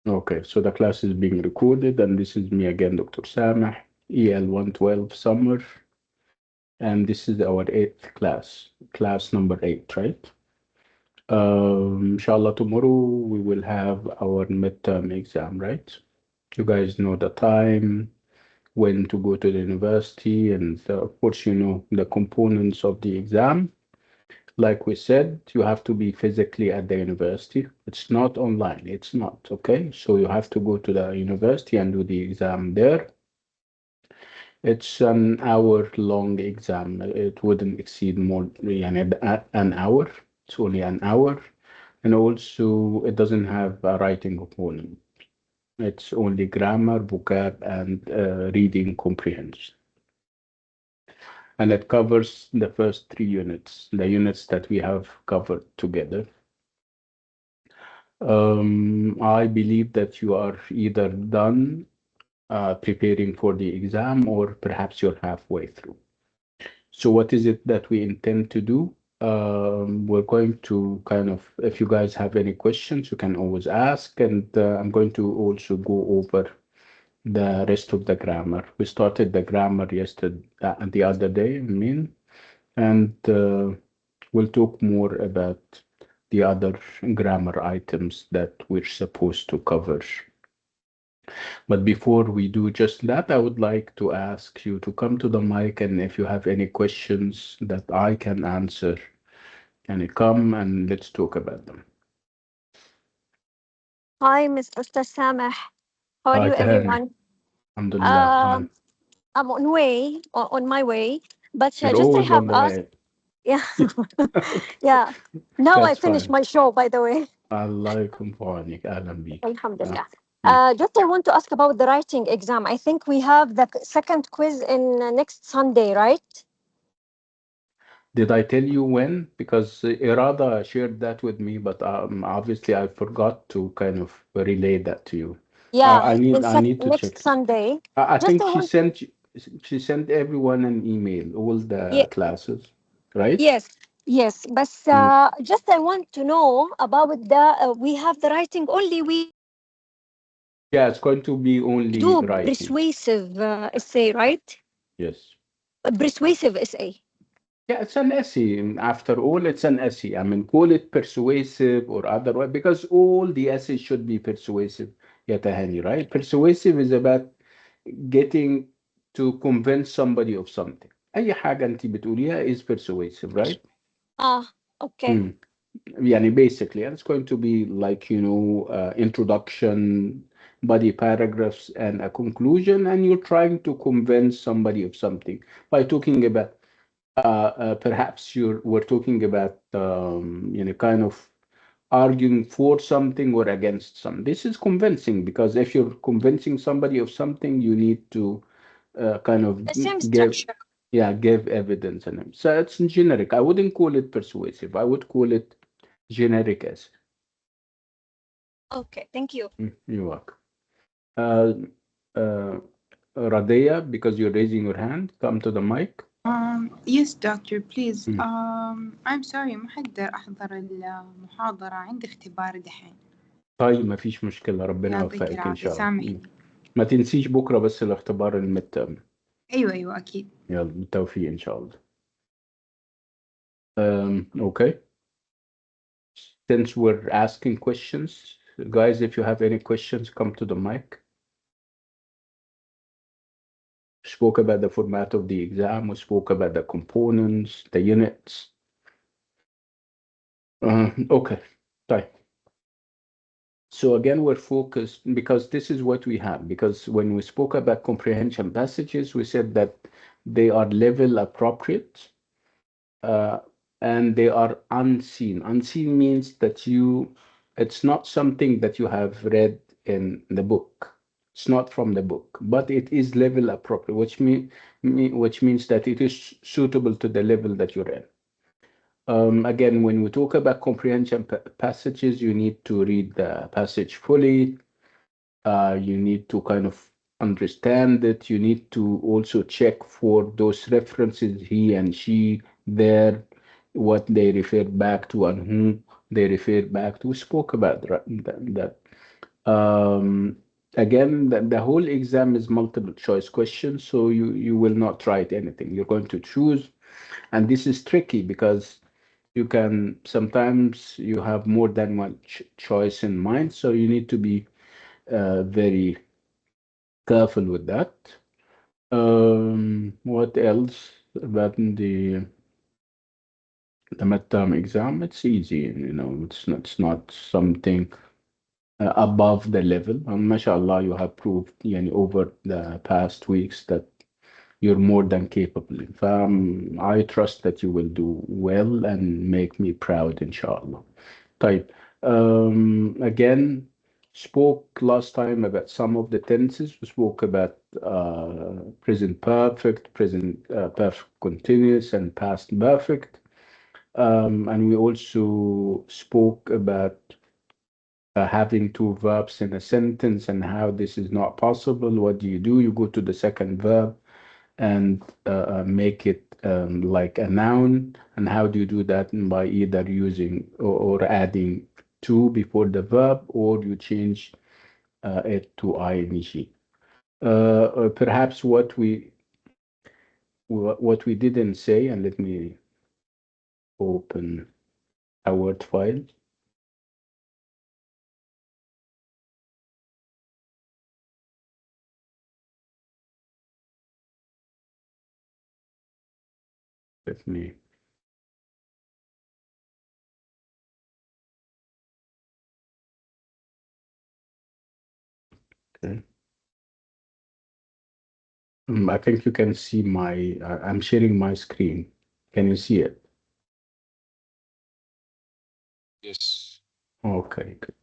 Okay, so the class is being recorded, and this is me again, Dr. Sameh, EL112 summer, and this is our eighth class, class number 8, right? Inshallah, tomorrow we will have our midterm exam, right? You guys know the time, when to go to the university, and of course, you know the components of the exam. Like we said, you have to be physically at the university. It's not online. It's not, okay? So you have to go to the university and do the exam there. It's an hour-long exam. It wouldn't exceed more than an hour. It's only an hour. And also, it doesn't have a writing component. It's only grammar, vocab, and reading comprehension. And it covers the first 3 units, the units that we have covered together. I believe that you are either done preparing for the exam or perhaps you're halfway through. So what is it that we intend to do? We're going to kind of, if you guys have any questions, you can always ask, and I'm going to also go over the rest of the grammar. We started the grammar yesterday, the other day, I mean, and we'll talk more about the other grammar items that we're supposed to cover. But before we do just that, I would like to ask you to come to the mic, and if you have any questions that I can answer, can you come and let's talk about them. Hi, Mr. Sameh. How are Hi, you, Tahani. everyone? Alhamdulillah. Hi. Um, I'm on my way, but You're just I always on have the asked. way. Yeah, yeah. Now I That's finished fine. my show, by the way. Allah يكون في عونك. أهلا بيك. Alhamdulillah. Mm. Just I want to ask about the writing exam. I think we have the second quiz in next Sunday, right? Did I tell you when? Because Irada shared that with me, but obviously I forgot to kind of relay that to you. Yeah, I need to next check. Sunday. I Just think I want. she sent everyone an email, all Yeah, the classes, right? yes, yes. But Mm. just I want to know about the. We have the writing only. We Yeah, it's going to be only do writing. persuasive essay, right? Yes. Persuasive essay. Yeah, it's an essay. After all, it's an essay. I mean, call it persuasive or otherwise, because all the essays should be persuasive, Yatahani, right? Persuasive is about getting to convince somebody of something. أي حاجة أنت بتقوليها is persuasive, right? Ah, okay. Mm. يعني basically, and it's going to be like, you know, introduction, body paragraphs, and a conclusion, and you're trying to convince somebody of something by talking about, perhaps we're talking about, you know, kind of arguing for something or against something. This is convincing because if you're convincing somebody of something, you need to kind of The same give, structure. yeah, give evidence in it. So it's generic. I wouldn't call it persuasive. I would call it generic as. Okay, thank you. You're welcome. Uh, uh, Radea, because you're raising your hand, come to the mic. Yes doctor please. Mm. I'm sorry ما حقدر أحضر المحاضرة عندي اختبار دحين. طيب ما فيش مشكلة، ربنا يعطيك يوفقك إن العافية شاء الله. سامحني. ما تنسيش بكرة بس الاختبار المتم. أيوة أكيد. يلا بالتوفيق إن شاء الله. Okay. Since we're asking questions, guys, if you have any questions, come to the mic. Spoke about the format of the exam. We spoke about the components, the units. Okay. طيب. So again, we're focused because this is what we have. Because when we spoke about comprehension passages, we said that they are level appropriate uh, and they are unseen. Unseen means that it's not something that you have read in the book. It's not from the book, but it is level appropriate, which means that it is suitable to the level that you're in. Again, when we talk about comprehension passages, you need to read the passage fully. You need to kind of understand it. You need to also check for those references, he and she, there, what they refer back to and whom they refer back to. We spoke about that. Um, Again, the whole exam is multiple choice questions, so you will not write anything. You're going to choose, and this is tricky because you can sometimes you have more than one choice in mind, so you need to be very careful with that. What else about the midterm exam? It's easy, you know, it's not something above the level. And mashallah, you have proved over the past weeks that you're more than capable. I trust that you will do well and make me proud, inshallah. Type. Again, spoke last time about some of the tenses. We spoke about present perfect, present perfect continuous, and past perfect. And we also spoke about having two verbs in a sentence and how this is not possible. What do? You go to the second verb and make it like a noun. And how do you do that? By either using or adding to before the verb, or you change it to ing. Perhaps what we didn't say, and let me open a Word file. Let me. Okay. I think you can see I'm sharing my screen. Can you see it? Yes. Okay, good.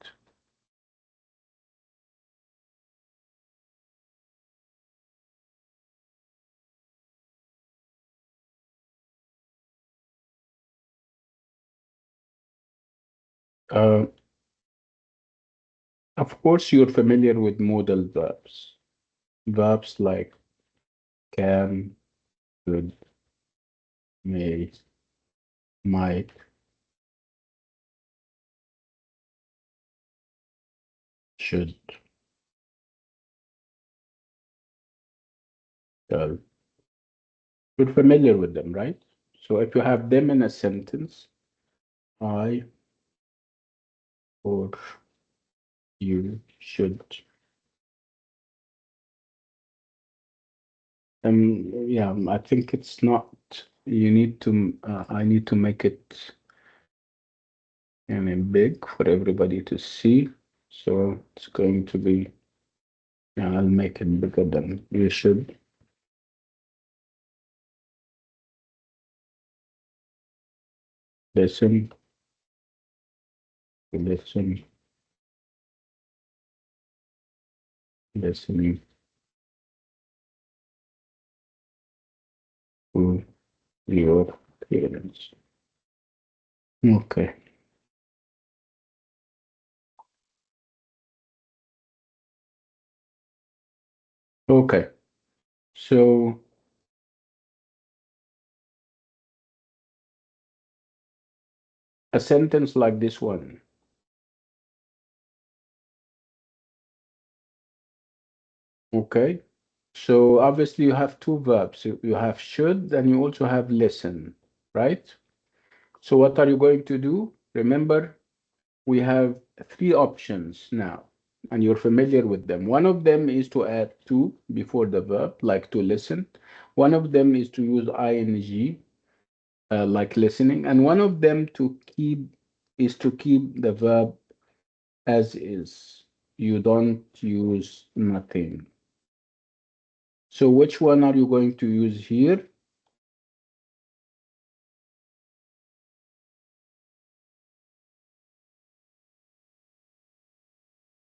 Uh, of course, you're familiar with modal verbs. Verbs like can, could, may, might, should, shall. You're familiar with them, right? So if you have them in a sentence, I or you should. Yeah, I think it's not. You need to. I need to make it big for everybody to see. So it's going to be. Yeah, I'll make it bigger than you should. Listen, listen, listening to your parents. Okay. Okay. So a sentence like this one. Okay. So obviously you have two verbs. You have should and you also have listen, right? So what are you going to do? Remember, we have three options now, and you're familiar with them. One of them is to add to before the verb, like to listen. One of them is to use ing, like listening. And one of them is to keep the verb as is. You don't use nothing. So which one are you going to use here?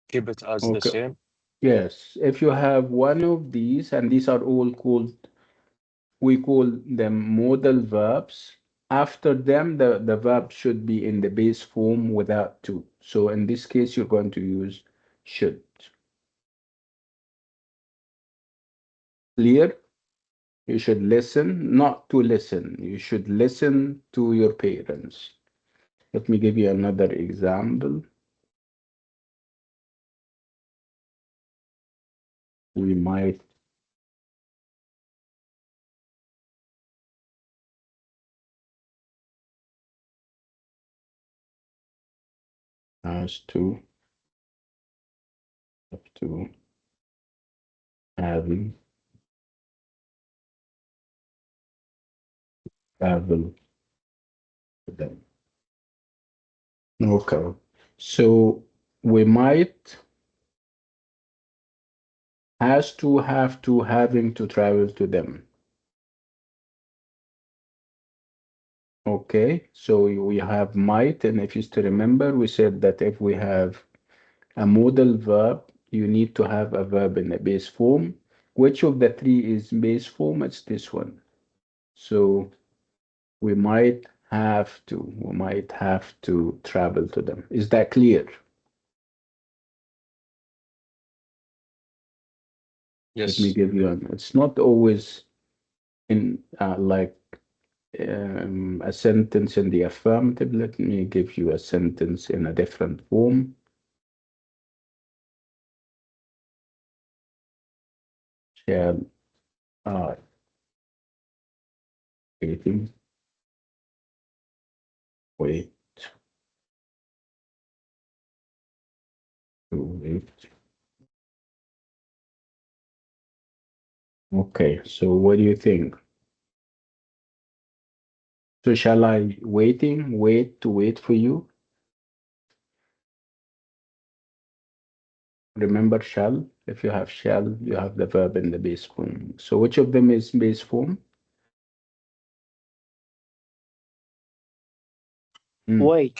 Keep it as the Okay. same. Yes. If you have one of these, and these are all we call them modal verbs. After them, the verb should be in the base form without to. So in this case, you're going to use should. Clear? You should listen, not to listen. You should listen to your parents. Let me give you another example. We might has to having travel to them. Okay. So we might has to have to having to travel to them. Okay. So we have might, and if you still remember, we said that if we have a modal verb, you need to have a verb in the base form. Which of the three is base form? It's this one. So we might have to travel to them. Is that clear? Let me Yes. give you an, it's not always in like a sentence in the affirmative. Let me give you a sentence in a different form. Shall I waiting wait to wait? Okay, so what do you think? So shall I wait to wait for you? Remember shall? If you have shall, you have the verb in the base form. So which of them is base form? Wait.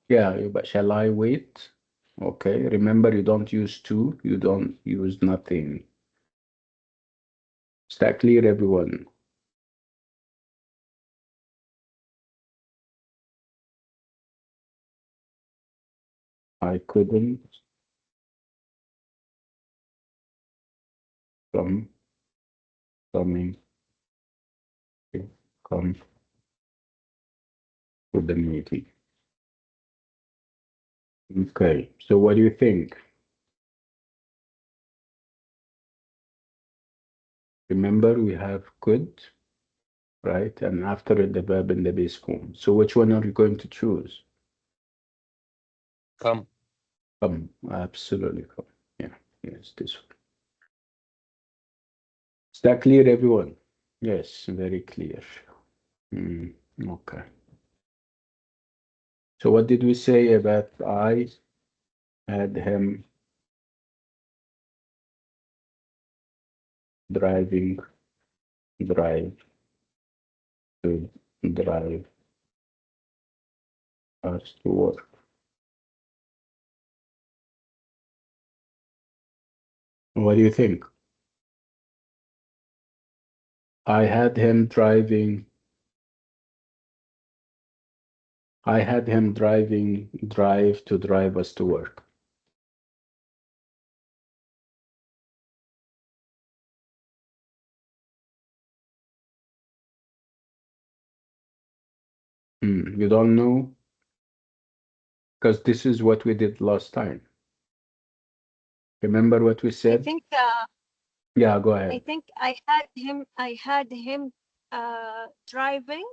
Yeah, but shall I wait? Okay, remember you don't use to, you don't use nothing. Is that clear, everyone? I couldn't come, coming, come to the meeting. Okay, so what do you think? Remember we have could, right? And after it, the verb in the base form. So which one are you going to choose? Come. Come, absolutely come. Yeah, yes, this one. Is that clear, everyone? Yes, very clear. Okay. So what did we say about I had him driving, drive to drive us to work? What do you think? I had him driving. I had him drive to drive us to work. You don't know? Because this is what we did last time. Remember what we I said? think Yeah, go I ahead. think I had him driving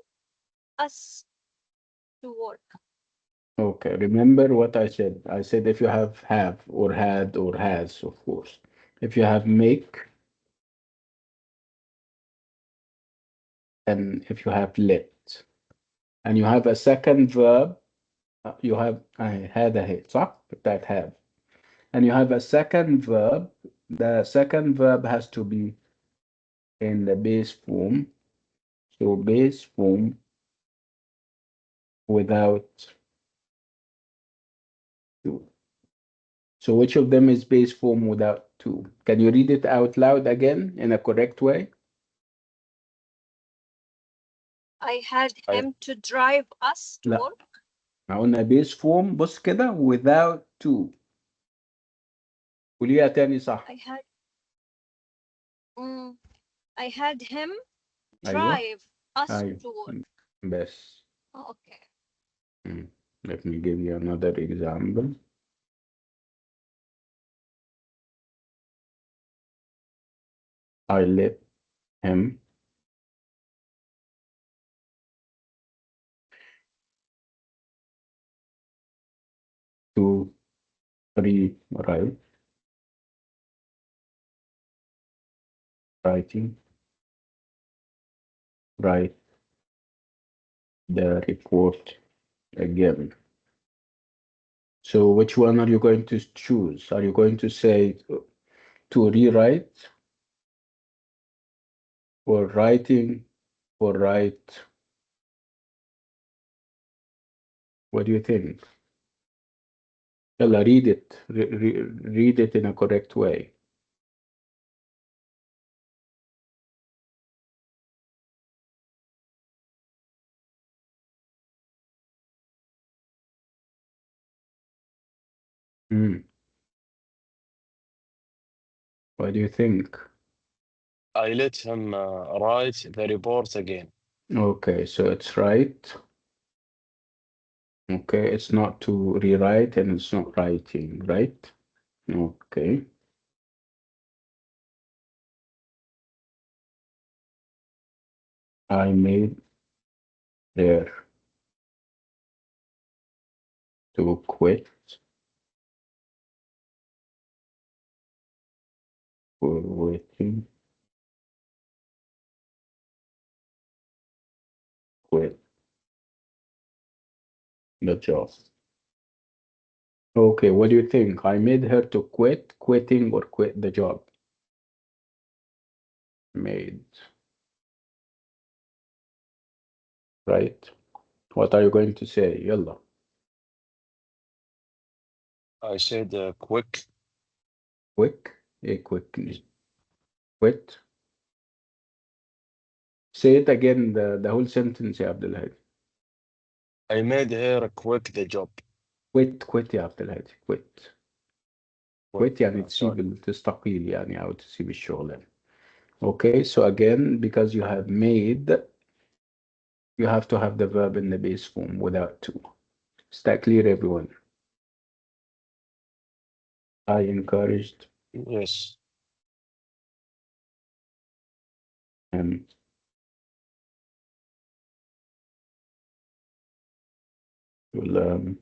us to work. Okay, remember what I said? I said if you have or had or has, of course. If you have make and if you have let, and you have a second verb, you have I had a hit, صح? That have. And you have a second verb, the second verb has to be in the base form. So base form without to. So which of them is base form without to? Can you read it out loud again in a correct way? I had طيب. him to drive us to لا work. ما قلنا base form بص كده without to. قوليها تاني صح. Mm, I had him أيوه drive us أيوه to work. بس. Okay. Let me give you another example. I let him to rewrite writing write the report again. So which one are you going to choose? Are you going to say to rewrite or writing or write? What do you think? Yalla, read it. Read it in a correct way. Hmm. What do you think? I let him write the report again. Okay, so it's right. Okay, it's not to rewrite and it's not writing, right? Okay. I made there to quit for waiting, quit the job. Okay, what do you think? I made her to quit, quitting or quit the job? Made, right? What are you going to say? Yalla. I said quick. Quick, a quick, quit. Say it again, the whole sentence, ya Abdulhadi. I made her quit the job. quit يا عبد الهادي quit. Quit. quit يعني Sorry. تستقيل يعني أو تسيب الشغل يعني. Okay, so again, because you have made, you have to have the verb in the base form without to. Is that clear, everyone? I encouraged Yes. him to learn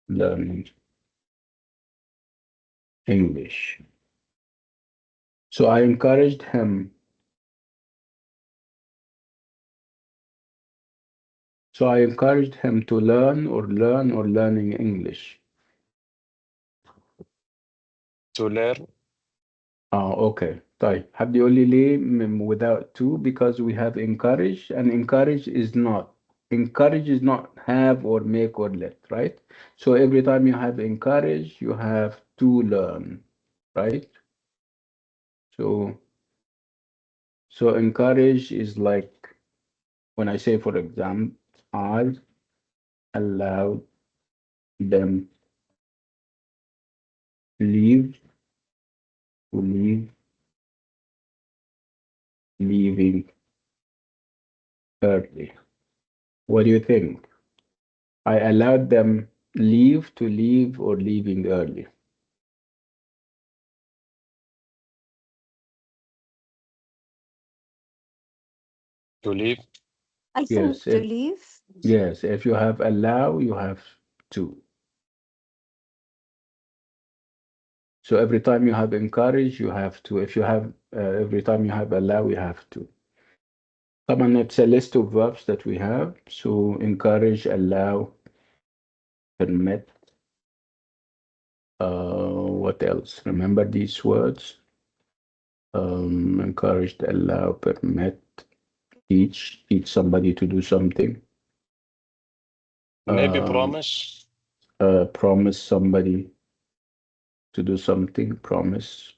learning English. So I encouraged him. So I encouraged him to learn or learning English. To learn. Okay. طيب حد يقول لي ليه without to? Because we have encourage and encourage is not have or make or let, right? So every time you have encourage, you have to learn, right? So encourage is like when I say, for example, I allowed them leave to leaving early. What do you think? I allowed them leave to leave or leaving early. To leave. I think Yes, to leave. yes. If you have allow, you have to. So every time you have encourage, you have to. If you have every time you have allow, you have to. طبعا it's a list of verbs that we have. So encourage, allow, permit. What else? Remember these words? Encouraged, allow, permit, teach somebody to do something. Maybe Um, promise. promise somebody to do something. Promise.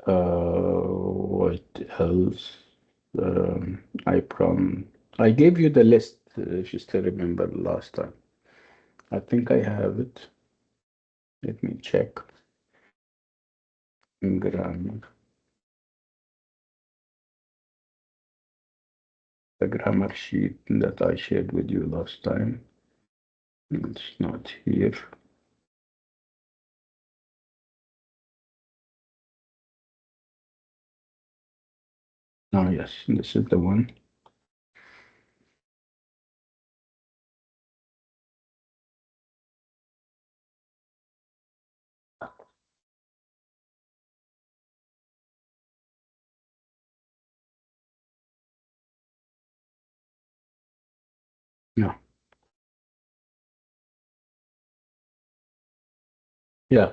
What else? I gave you the list if you still remember last time. I think I have it. Let me check. Grammar. The grammar sheet that I shared with you last time. It's not here. Oh, yes, this is the one. Yeah. Yeah.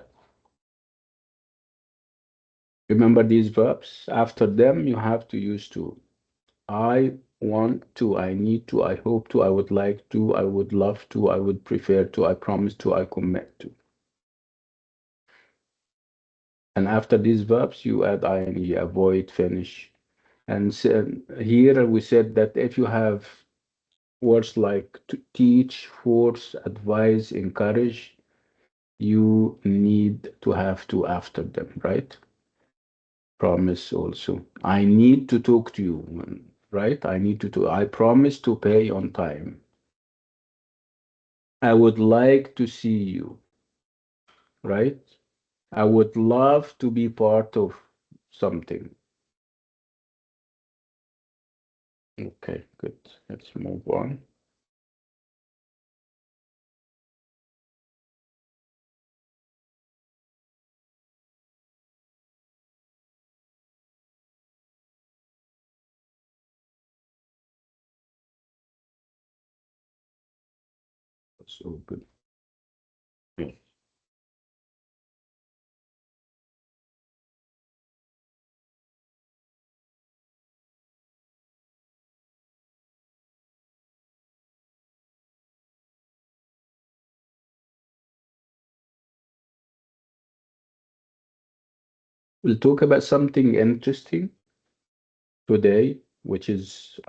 Remember these verbs? After them, you have to use to. I want to, I need to, I hope to, I would like to, I would love to, I would prefer to, I promise to, I commit to. And after these verbs, you add ing, avoid, finish. And here we said that if you have words like to teach, force, advise, encourage, you need to have to after them, right? Promise also. I need to talk to you, right? I promise to pay on time. I would like to see you, right? I would love to be part of something. Okay, good. Let's move on. Let's open. Yeah. We'll talk about something interesting today, which is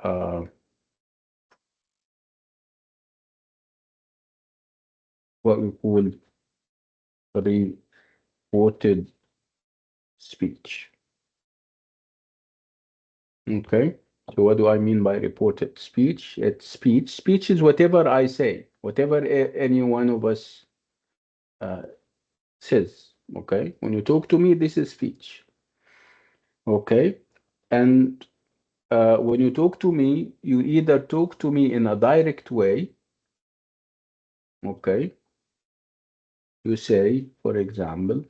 what we call reported speech. Okay. So what do I mean by reported speech? It's speech. Speech is whatever I say, whatever any one of us uh, says. Okay. When you talk to me, this is speech. Okay. And when you talk to me, you either talk to me in a direct way. Okay. You say, for example,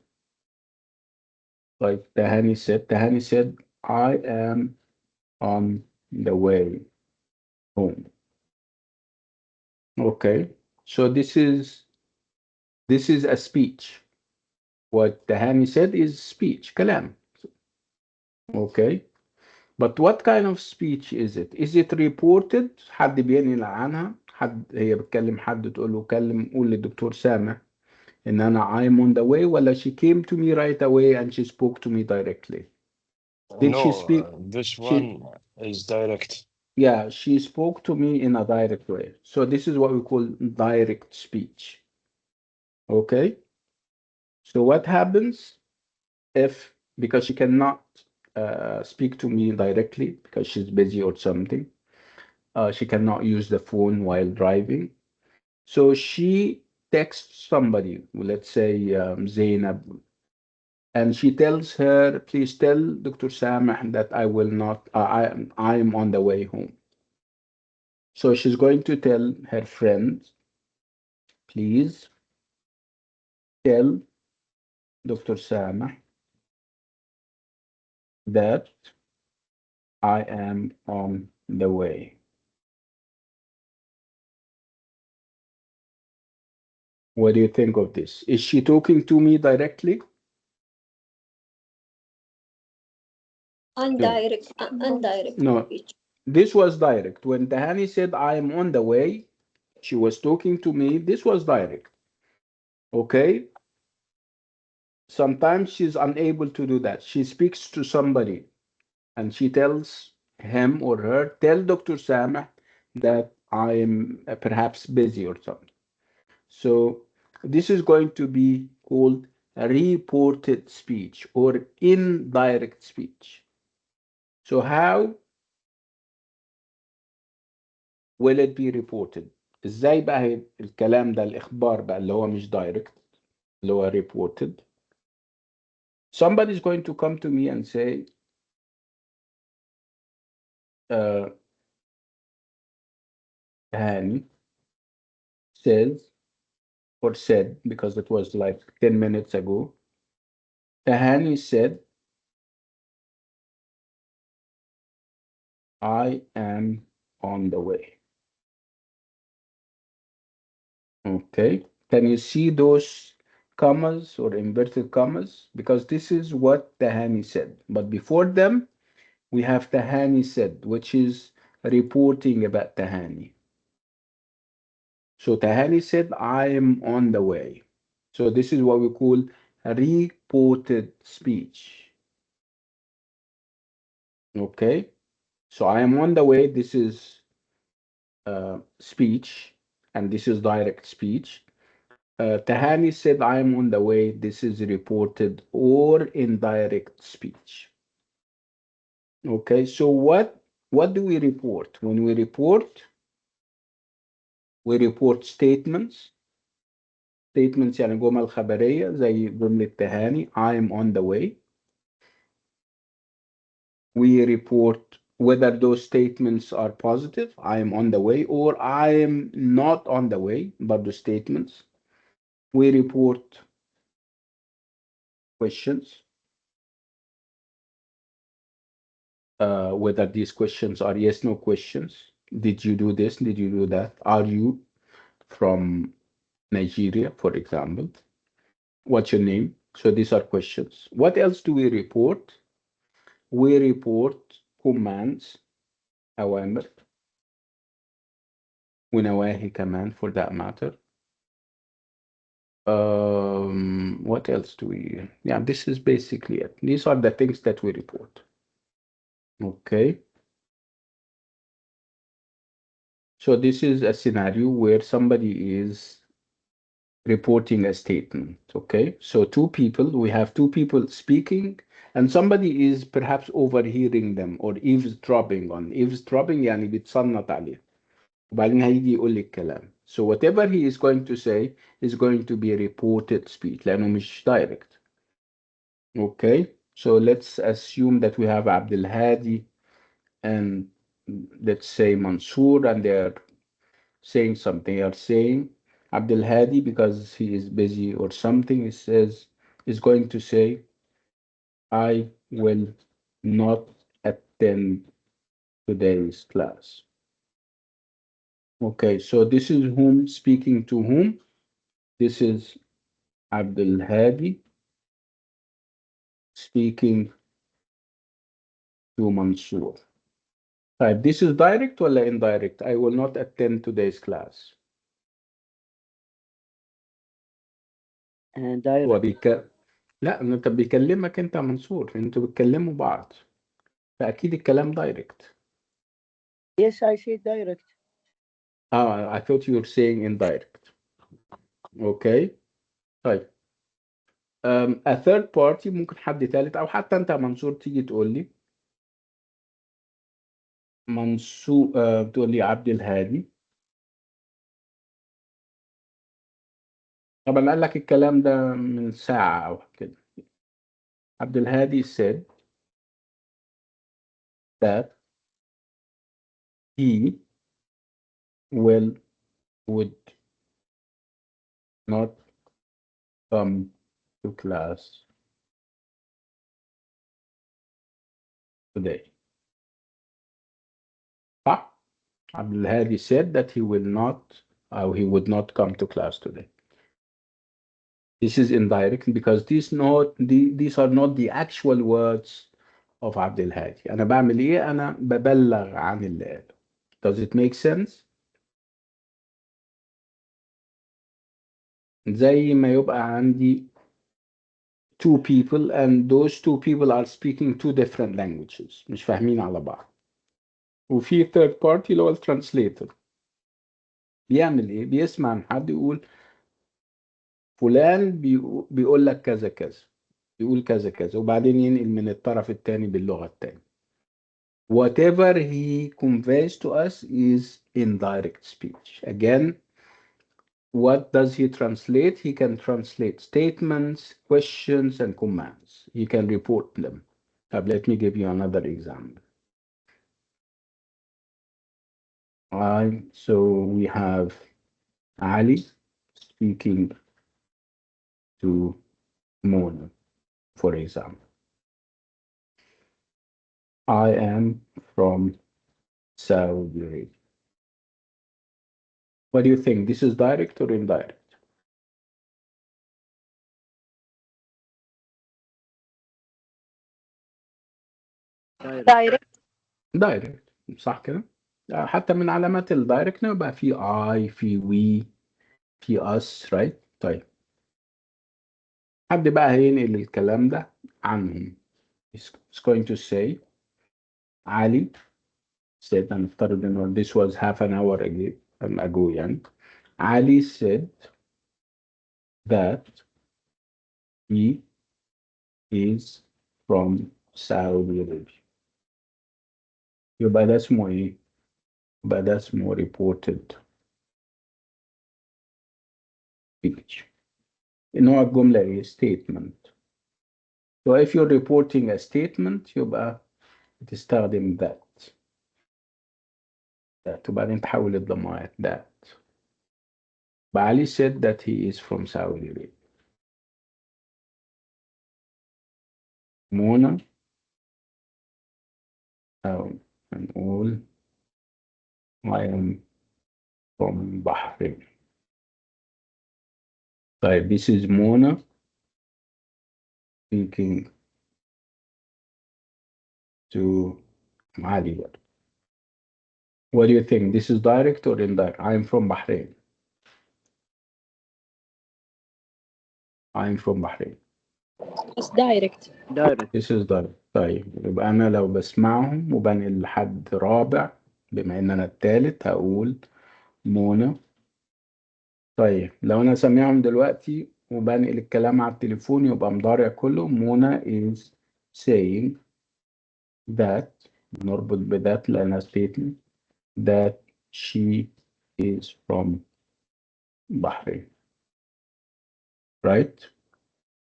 like Tahani said, I am on the way home. Okay. So this is a speech. What Tahani said is speech, كلام. Okay. But what kind of speech is it? Is it reported؟ حد بينقل عنها؟ هي بتكلم حد تقول له قول للدكتور سامح ان انا I'm on the way ولا she came to me right away and she spoke to me directly? Did she speak? No, this She one is direct. Yeah, she spoke to me in a direct way. So this is what we call direct speech. Okay. So what happens if, because she cannot speak to me directly because she's busy or something, she cannot use the phone while driving. So she texts somebody, let's say Zainab, and she tells her, please tell Dr. Samah that I will not, I'm on the way home. So she's going to tell her friend, please tell Dr. Samah that I am on the way. What do you think of this? Is she talking to me directly? Indirect No, speech. this was direct. When Tahani said I am on the way, she was talking to me. This was direct. Okay. Sometimes she's unable to do that. She speaks to somebody and she tells him or her, tell Dr. Samah that I am perhaps busy or something. So this is going to be called reported speech or indirect speech. So how will it be reported? ازاي بقى الكلام ده الإخبار بقى اللي هو مش direct اللي هو reported. Somebody is going to come to me and say uh, Hani says or said because it was like 10 minutes ago. Tahani said, I am on the way. Okay. Can you see those commas or inverted commas? Because this is what Tahani said. But before them, we have Tahani said, which is reporting about Tahani. So Tahani said, I am on the way. So this is what we call reported speech. Okay. So I am on the way. This is speech, and this is direct speech. Tahani said, I am on the way. This is reported or indirect speech. Okay, so what do we report? When we report statements. Statements يعني جمل خبرية زي جملة تهاني I am on the way. We report whether those statements are positive, I am on the way, or I am not on the way, but the statements. We report questions, whether these questions are yes, no questions. Did you do this? Did you do that? Are you from Nigeria, for example? What's your name? So these are questions. What else do we report? We report commands, أوامر, ونواهي كمان for that matter. What else do we? Yeah, this is basically it. These are the things that we report. Okay. So this is a scenario where somebody is reporting a statement. Okay. So we have two people speaking, and somebody is perhaps overhearing them or eavesdropping on. Eavesdropping يعني بيتصنت عليه. وبعدين هيجي يقول لي الكلام. So whatever he is going to say is going to be reported speech لأنه مش direct. Okay. So let's assume that we have Abdul Hadi and let's say Mansour, and they're saying something. They are saying Abdul Hadi, because he is busy or something, he says, is going to say, I will not attend today's class. Okay, so this is whom speaking to whom? This is Abdul Hadi speaking to Mansour. Right, this is direct or indirect? I will not attend today's class. هو دايركت. لا، انت بيكلمك انت يا منصور، انتوا بتكلموا بعض، فاكيد الكلام دايركت. Yes, I say direct. I thought you were saying indirect. Okay. طيب. A third party ممكن حد ثالث او حتى انت يا منصور تيجي تقول لي منصور، تقول لي عبد الهادي. طبعا قال لك الكلام ده من ساعة او كده. عبد الهادي said that he would not come to class today. صح؟ عبد الهادي said that he would not come to class today. This is indirect because these are not the actual words of عبد الهادي. أنا بعمل إيه؟ أنا ببلغ عن اللي قاله. Does it make sense؟ زي ما يبقى عندي two people and those two people are speaking two different languages مش فاهمين على بعض. وفي third party اللي هو الترانسليتور بيعمل إيه؟ بيسمع من حد يقول فلان بيقول لك كذا كذا، يقول كذا كذا، وبعدين ينقل من الطرف الثاني باللغة الثانية. Whatever he conveys to us is indirect speech. Again, what does he translate? He can translate statements, questions, and commands. He can report them. Let me give you another example. So we have Ali speaking to Mona, for example. I am from Saudi Arabia. What do you think? This is direct or indirect? Direct. دايركت، صح كده؟ حتى من علامات الدايركت يبقى في I، في we، في us، right؟ طيب حد بقى هينقل الكلام ده عنهم. It's going to say علي said، هنفترض انه this was half an hour ago يعني. علي said that he is from Saudi Arabia. يبقى ده اسمه ايه؟ يبقى ده اسمه reported speech. نوع الجملة ايه؟ statement. So if you're reporting a statement يبقى بتستخدم that وبعدين تحول الضمائر that. بعلي said that he is from Saudi Arabia. منى أو نقول I am from Bahrain. طيب this is Mona speaking to Ali. What do you think? This is direct or indirect? I am from Bahrain. I am from Bahrain. It's direct. دايركت. This is direct. طيب يبقى أنا لو بسمعهم وبنقل لحد رابع بما إن أنا التالت هقول منى. طيب لو أنا سامعهم دلوقتي وبنقل الكلام على التليفون يبقى مضارع كله. منى is saying that، نربط بذات لأنها statement، that she is from Bahrain. Right?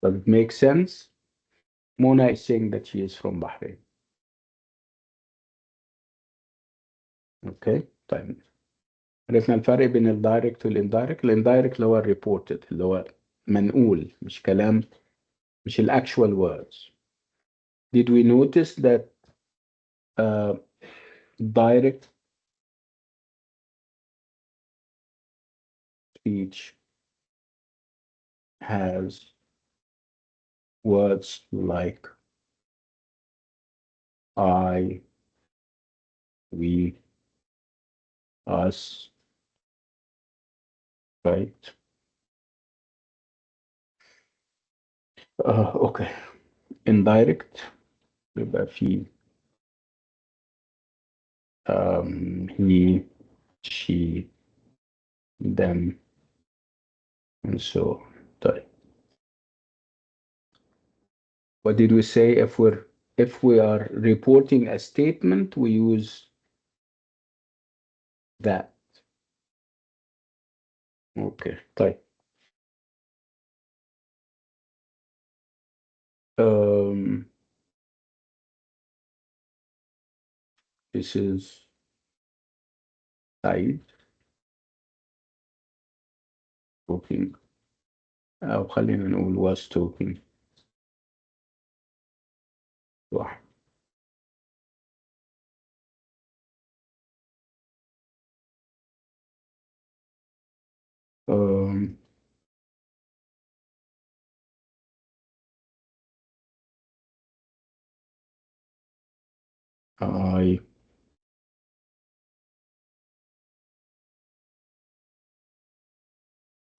Does it make sense? Mona is saying that she is from Bahrain. Okay. طيب عرفنا الفرق بين الدايركت والاندايركت. الاندايركت اللي هو الريبورتد، اللي هو منقول، مش كلام، مش الاكشوال words. Did we notice that direct speech has words like I, we, us, right? Okay. Indirect يبقى في he, she, them, and so on. طيب what did we say? If we are reporting a statement we use that. Okay. طيب this is Said talking، أو خلينا نقول was talking واحد.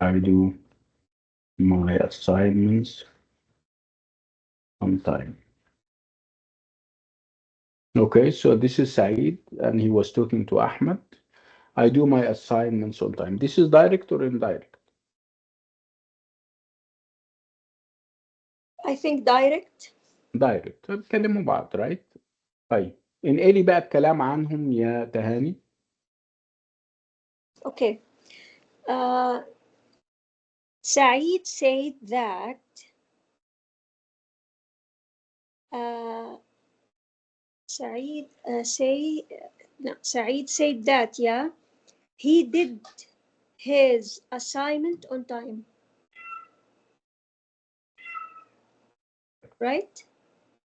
I do my assignments on time. Okay, so this is Said and he was talking to Ahmed. I do my assignments on time. This is direct or indirect? I think direct. دايركت، بيتكلموا بعض، right؟ طيب انقلي بقى الكلام عنهم يا تهاني. Okay. Saeed said that Saeed Saeed said that, yeah, he did his assignment on time, right?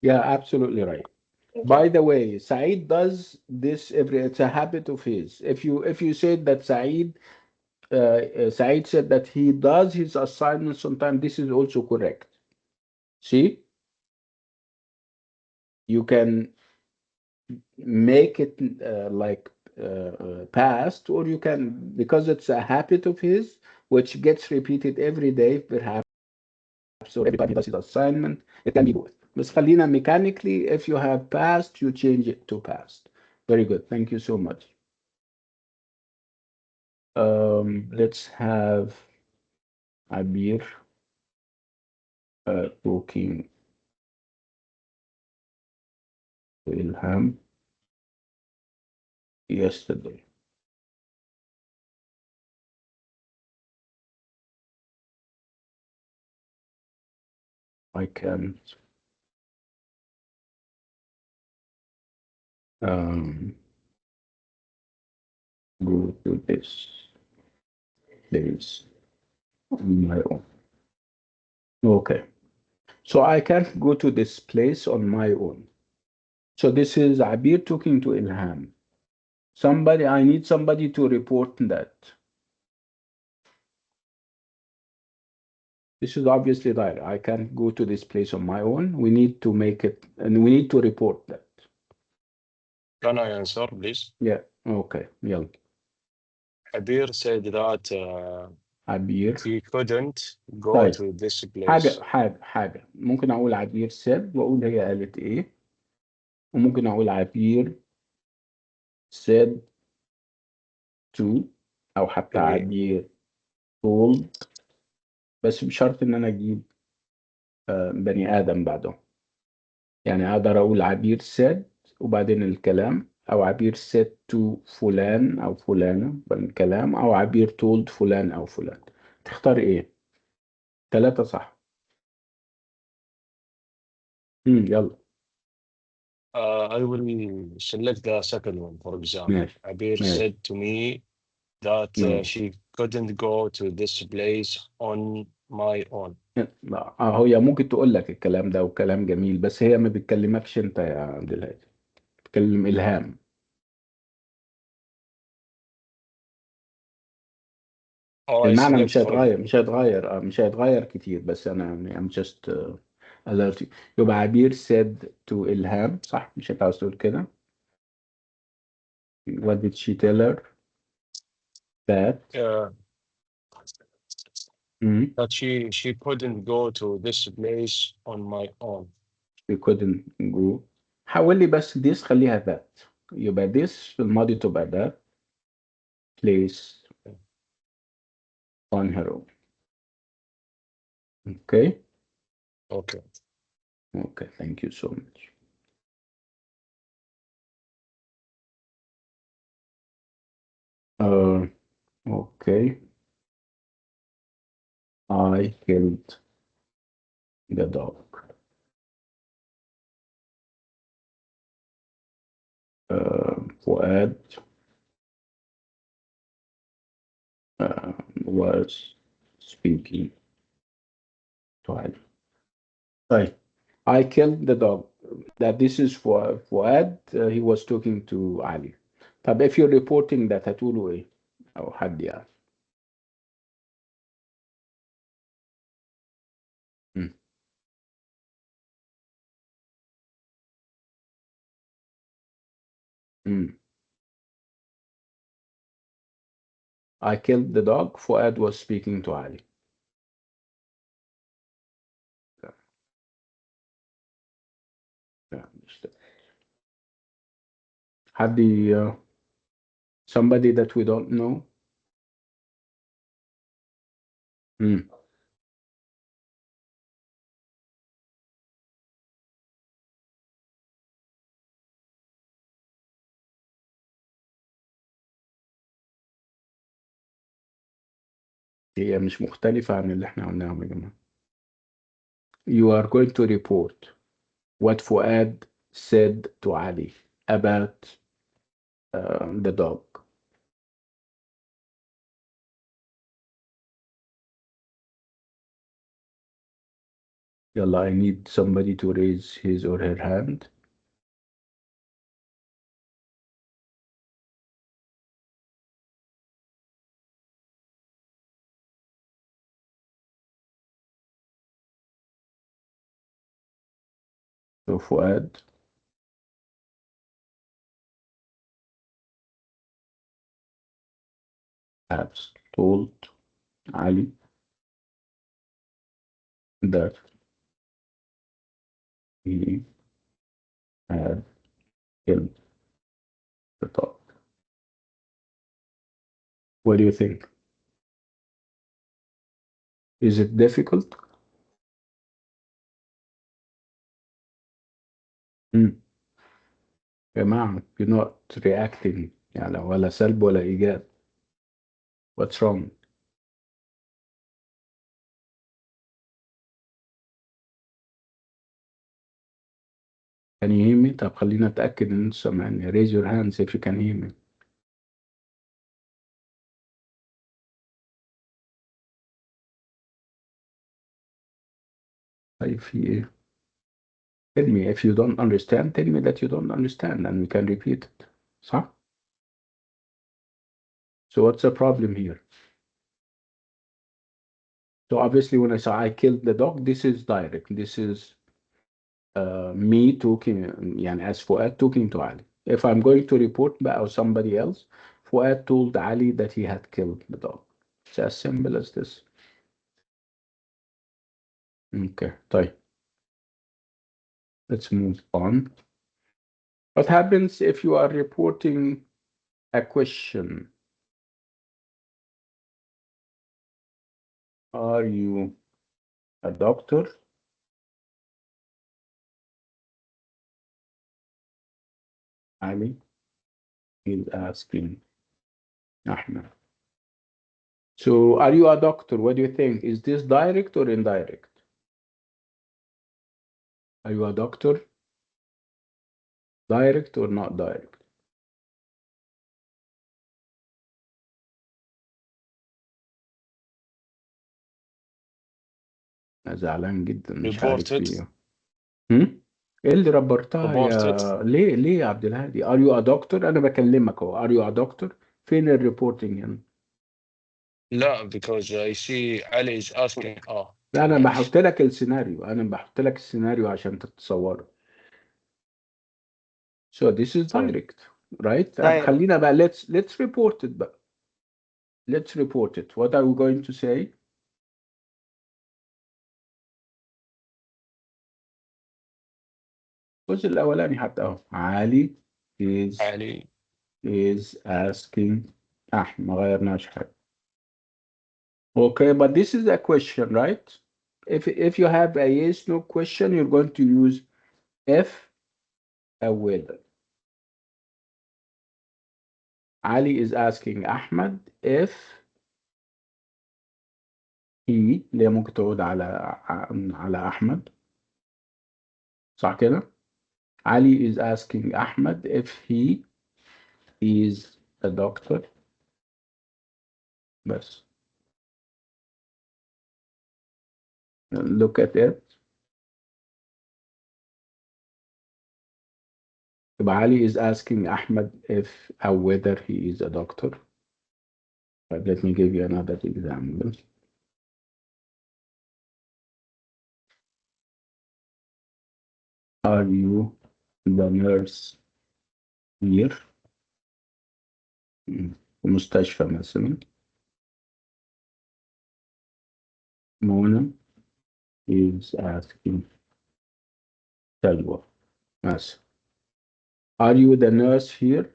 Yeah, absolutely right. Thank By you. the way, Saeed does this it's a habit of his. If you said that Saeed said that he does his assignments on time, this is also correct. See, you can make it like past, or you can, because it's a habit of his which gets repeated every day, perhaps, or every time he does his assignment, it can be both. بس خلينا mechanically, if you have past, you change it to past. Very good. Thank you so much. Let's have Abir talking to Ilham yesterday. I can't go to this place on my own. Okay. So I can't go to this place on my own. So this is Abir talking to Ilham. I need somebody to report that. This is obviously right. I can't go to this place on my own. We need to make it, and we need to report that. Can I answer, please? Yeah. Okay. يلا. Abir said that عبير. he couldn't go طيب to this حاجة place. حاجة ممكن أقول عبير said وأقول هي قالت إيه، وممكن أقول عبير said to، أو حتى Yeah. عبير told، بس بشرط إن أنا أجيب بني آدم بعده. يعني أقدر أقول عبير said وبعدين الكلام، أو عبير said to فلان أو فلانة بالكلام، أو عبير told فلان أو فلان. تختار إيه؟ 3 صح. يلا. I will select the second one, for example. ماشي Abir ماشي. said to me that ماشي. she couldn't go to this place on my own. لا هي ممكن تقول لك الكلام ده وكلام جميل، بس هي ما بتكلمكش انت يا عبد الهادي، بتكلم إلهام. Or I المعنى select مش for هيتغير مش هيتغير كتير، بس انا I'm just alert you. يبقى عبير said to إلهام، صح؟ مش انت عاوز تقول كده؟ What did she tell her? That that she couldn't go to this place on my own. she couldn't go. حول لي بس this خليها that، يبقى this في الماضي تبقى that place on her own. Okay. Okay. Okay, thank you so much. Okay. I killed the dog. Fuad was speaking to Ali. Right. I killed the dog. That this is for Fuad. He was talking to Ali. طب if you're reporting that هتقولوا ايه؟ أو حد يعني. مم. مم. I killed the dog. Fuad was speaking to Ali. Yeah, understood. حد somebody that we don't know. مم. هي مش مختلفة عن اللي احنا قلناهم يا جماعة. You are going to report what Fuad said to Ali about the dog. Yalla, I need somebody to raise his or her hand. So Fuad has told Ali that he had killed the dog. What do you think? Is it difficult? جماعة, you're not reacting يعني ولا سلب ولا إيجاب. What's wrong? Can you hear me? طب خلينا أتأكد إن أنتوا سامعيني. Raise your hands if you can hear me. طيب في إيه؟ Tell me if you don't understand. Tell me that you don't understand and we can repeat it. صح? So what's the problem here? So obviously when I say I killed the dog, this is direct. This is me talking, يعني as Fuad talking to Ali. If I'm going to report back or somebody else, Fuad told Ali that he had killed the dog. It's as simple as this. Okay, طيب. Let's move on. What happens if you are reporting a question? Are you a doctor? Ali is asking Ahmed. So, are you a doctor? What do you think? Is this direct or indirect? Are you a doctor? Direct or not direct? أنا زعلان جدا مش عارف في reported ايه. ايه اللي ربرتها reported يا ليه يا عبد الهادي؟ Are you a doctor؟ أنا بكلمك أهو. Are you a doctor؟ فين الريبورتنج هنا؟ لا because I see Ali is asking لا أنا معلش بحط لك السيناريو. أنا بحط لك السيناريو عشان تتصوره. So this is طيب direct, right? دايركت. خلينا بقى let's report it بقى. Let's report it. What are we going to say? الجزء الأولاني حتى أهو. علي علي is asking ما غيرناش حاجة. Okay, but this is a question, right? If you have a yes no question, you're going to use if أولها. Ali is asking Ahmed if he اللي هي ممكن تعود على أحمد. صح كده؟ Ali is asking Ahmed if he is a doctor. بس. Look at it. يبقى Ali is asking Ahmed if or whether he is a doctor. But let me give you another example. Are you the nurse here? في مستشفى مثلا. Mona is asking Salwa مثلا. Are you the nurse here?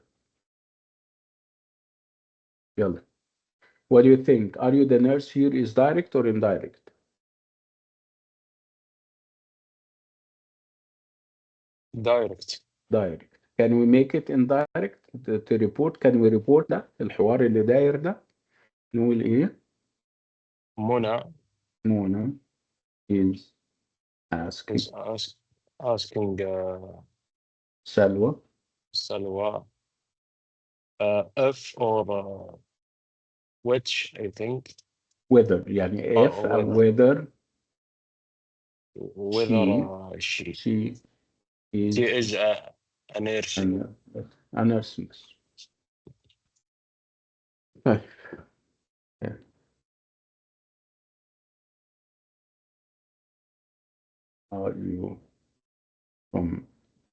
يلا. What do you think? Are you the nurse here is direct or indirect? direct Direct. Can we make it indirect to report? Can we report ده الحوار اللي داير ده؟ نقول ايه؟ Mona Mona is asking is asking Salwa Salwa if or which, I think, whether يعني if or أو whether whether she she she she is is a nurse. a nurse. طيب. Are you from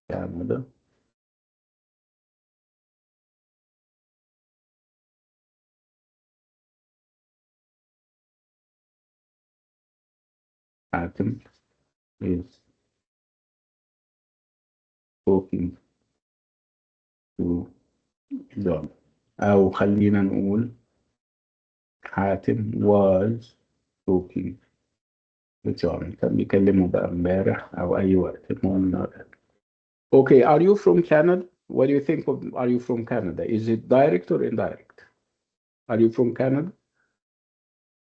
Canada? Hatem is talking to John. أو خلينا نقول حاتم was talking to John. كان بيكلمه بقى امبارح أو أي وقت. المهم. Okay, are you from Canada? What do you think of are you from Canada? Is it direct or indirect? Are you from Canada?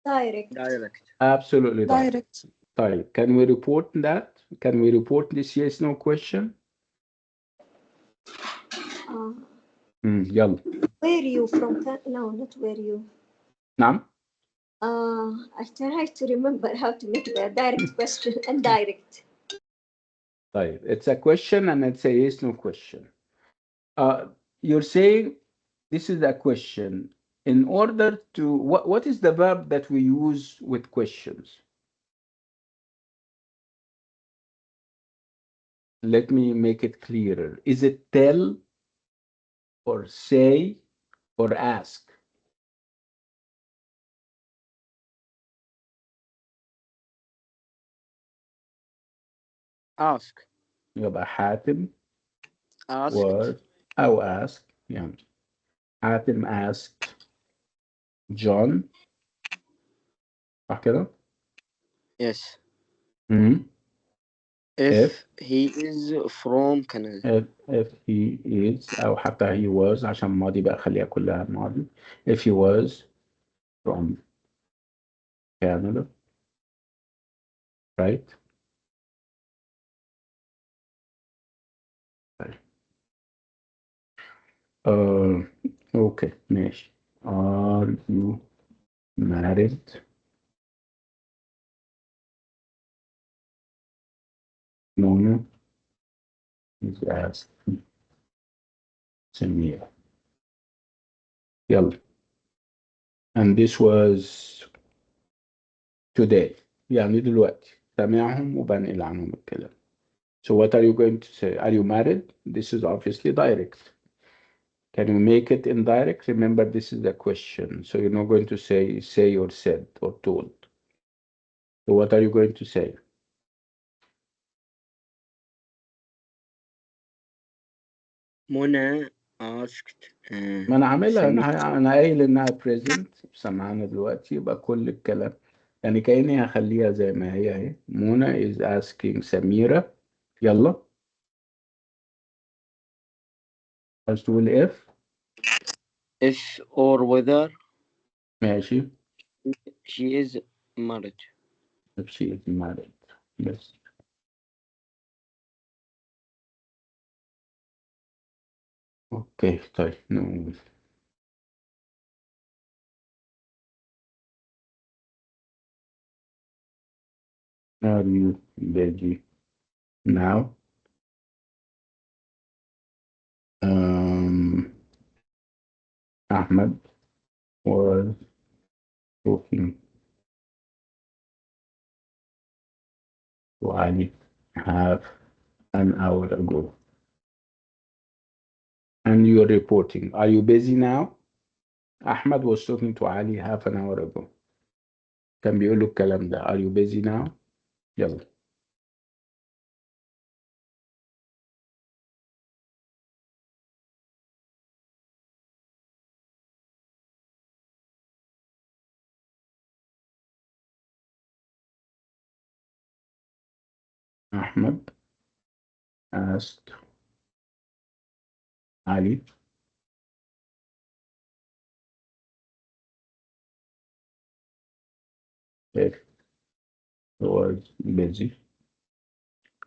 Direct. Direct. Absolutely direct. Direct. طيب, can we report that? Can we report this yes no question? يلا. Where you from? No, not where you. نعم. I try to remember how to make the direct question and direct. طيب, it's a question and it's a yes no question. You're saying this is a question. In order to what is the verb that we use with questions? Let me make it clearer. Is it tell or say or ask? Ask. يبقى حاتم Asked. was أو ask يعني حاتم asked John صح كده؟ Yes. Mhm. If he is from Canada. if he is أو حتى he was عشان ماضي بقى خليها كلها ماضي. If he was from Canada, right? Okay, ماشي. Are you married? Mona is asked Samir. يلا. And this was today. يعني دلوقتي سامعهم وبنقل عنهم الكلام. So what are you going to say? Are you married? This is obviously direct. Can you make it indirect? Remember, this is a question. So you're not going to say or said or told. So what are you going to say? Mona asked ما انا عاملها Samir. انا قايل انها present سامعانا دلوقتي يبقى كل الكلام يعني كأني هخليها زي ما هي اهي. منى is asking سميرة. يلا. عايز تقول If or whether ماشي. she is married. if she is married. Yes. اوكي طيب نقول are you ready now? Ahmed was talking to Ali half an hour ago. And you're reporting. Are you busy now? Ahmed was talking to Ali half an hour ago. كان بيقول له الكلام ده. Are you busy now? يلا. Ahmed asked Ali if he was busy.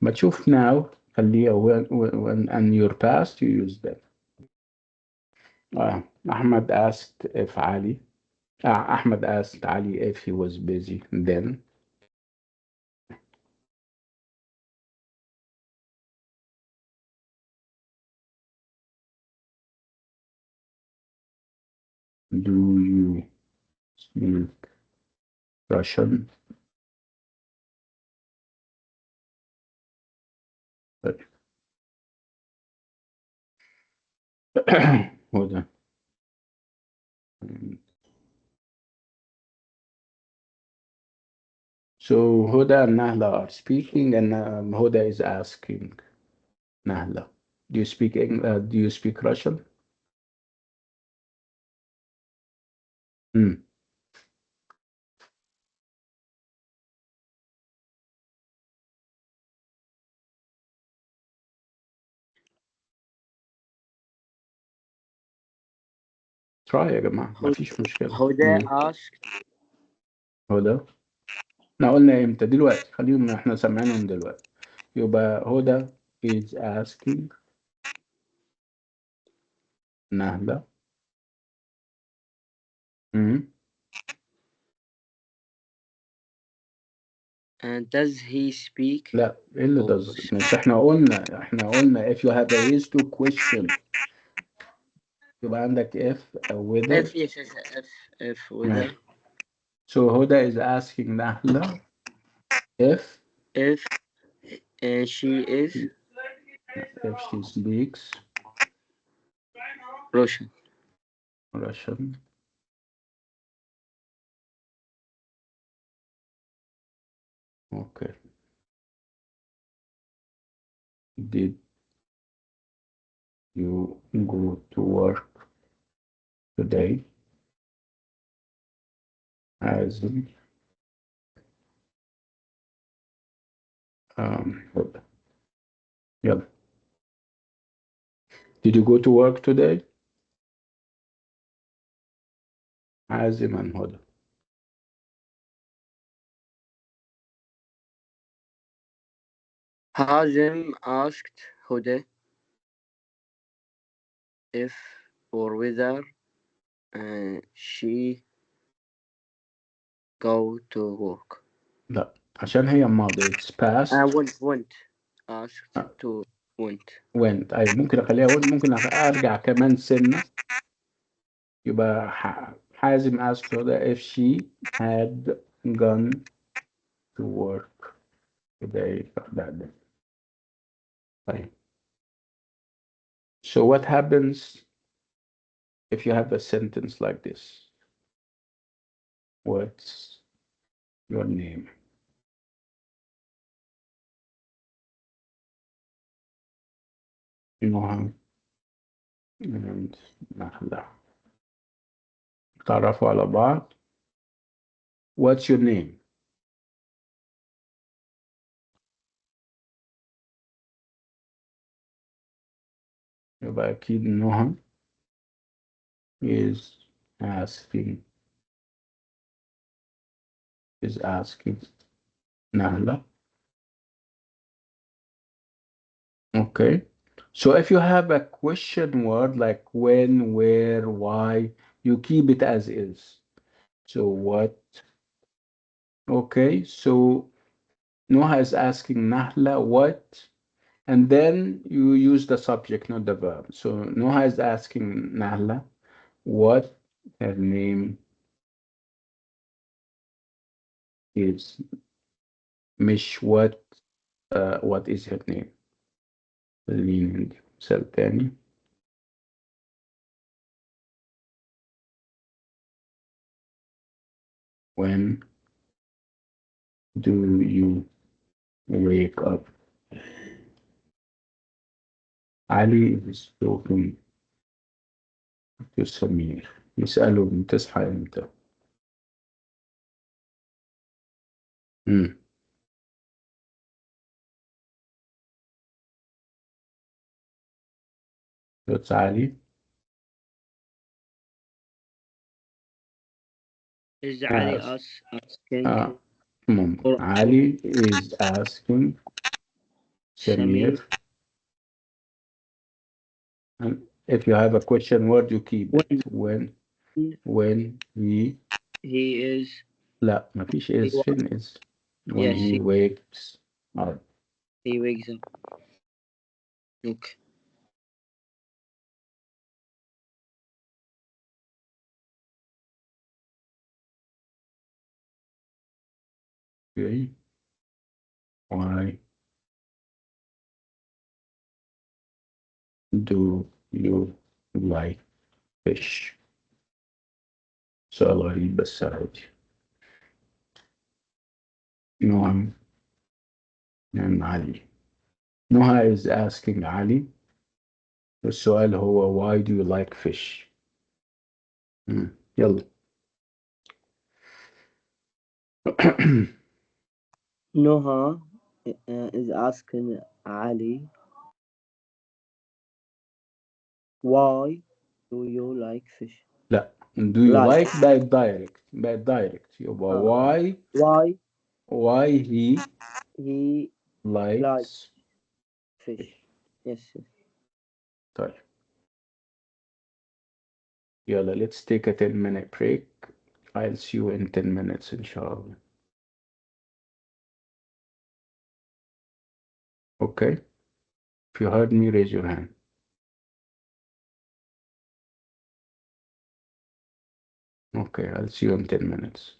But شوف now خليها when and your past you use that. Ahmed asked if Ali. Ahmed asked Ali if he was busy then. Do you speak Russian? Hold on. So Huda and Nahla are speaking, and Huda is asking Nahla, "Do you speak do you speak Russian?" Hmm. try يا جماعة ما فيش مشكلة. Huda asked. هدى احنا قلنا امتى؟ دلوقتي خليهم احنا سامعينهم دلوقتي. يبقى هدى is asking نهلة. And does he speak? لا ايه اللي or does؟ مش احنا قلنا if you have raised to question يبقى عندك if أو whether. if whether So هدى is asking نهلة if she is if she speaks Russian. Russian. Okay. Did you go to work today? As hold on. يلا. Did you go to work today? عازم عن هدى. Hazim asked Huda if or whether she go to work. لا عشان هي ماضي it's past. went asked to went. أيوة ممكن أخليها ممكن أرجع كمان سنة. يبقى حازم asked هدى if she had gone to work today. ده. طيب. So what happens if you have a sentence like this? What's your name? نهى and نهلة تعرفوا على بعض. What's your name? يبقى أكيد نهى is asking نهلة. Okay. So if you have a question word like when, where, why, you keep it as is. So what? Okay. So Noah is asking Nahla what? And then you use the subject, not the verb. So Noah is asking Nahla what her name is. مش what is her name. خلينا ندي مثال تاني. When do you wake up? Ali is talking to Samir. يسأله بتصحى امتى؟ That's Ali. Is Ali Ask. asking ممكن. or Ali is asking Samir Samir. And if you have a question word, you keep it. When he is لا ما فيش he is wa- فين is when yes he wakes up. he wakes up. Okay. Okay. Why do you like fish? سؤال غريب بس عادي. نعم. نعم علي. Noha is asking Ali. السؤال هو why do you like fish? يلا. Noha is asking Ali, why do you like fish? لا. Do you Like. like بقت direct يبقى Uh, why why he he likes likes fish? fish. Yes. طيب يلا let's take a 10-minute break. I'll see you in 10 minutes inshallah. Okay? If you heard me, raise your hand. Okay, I'll see you in 10 minutes.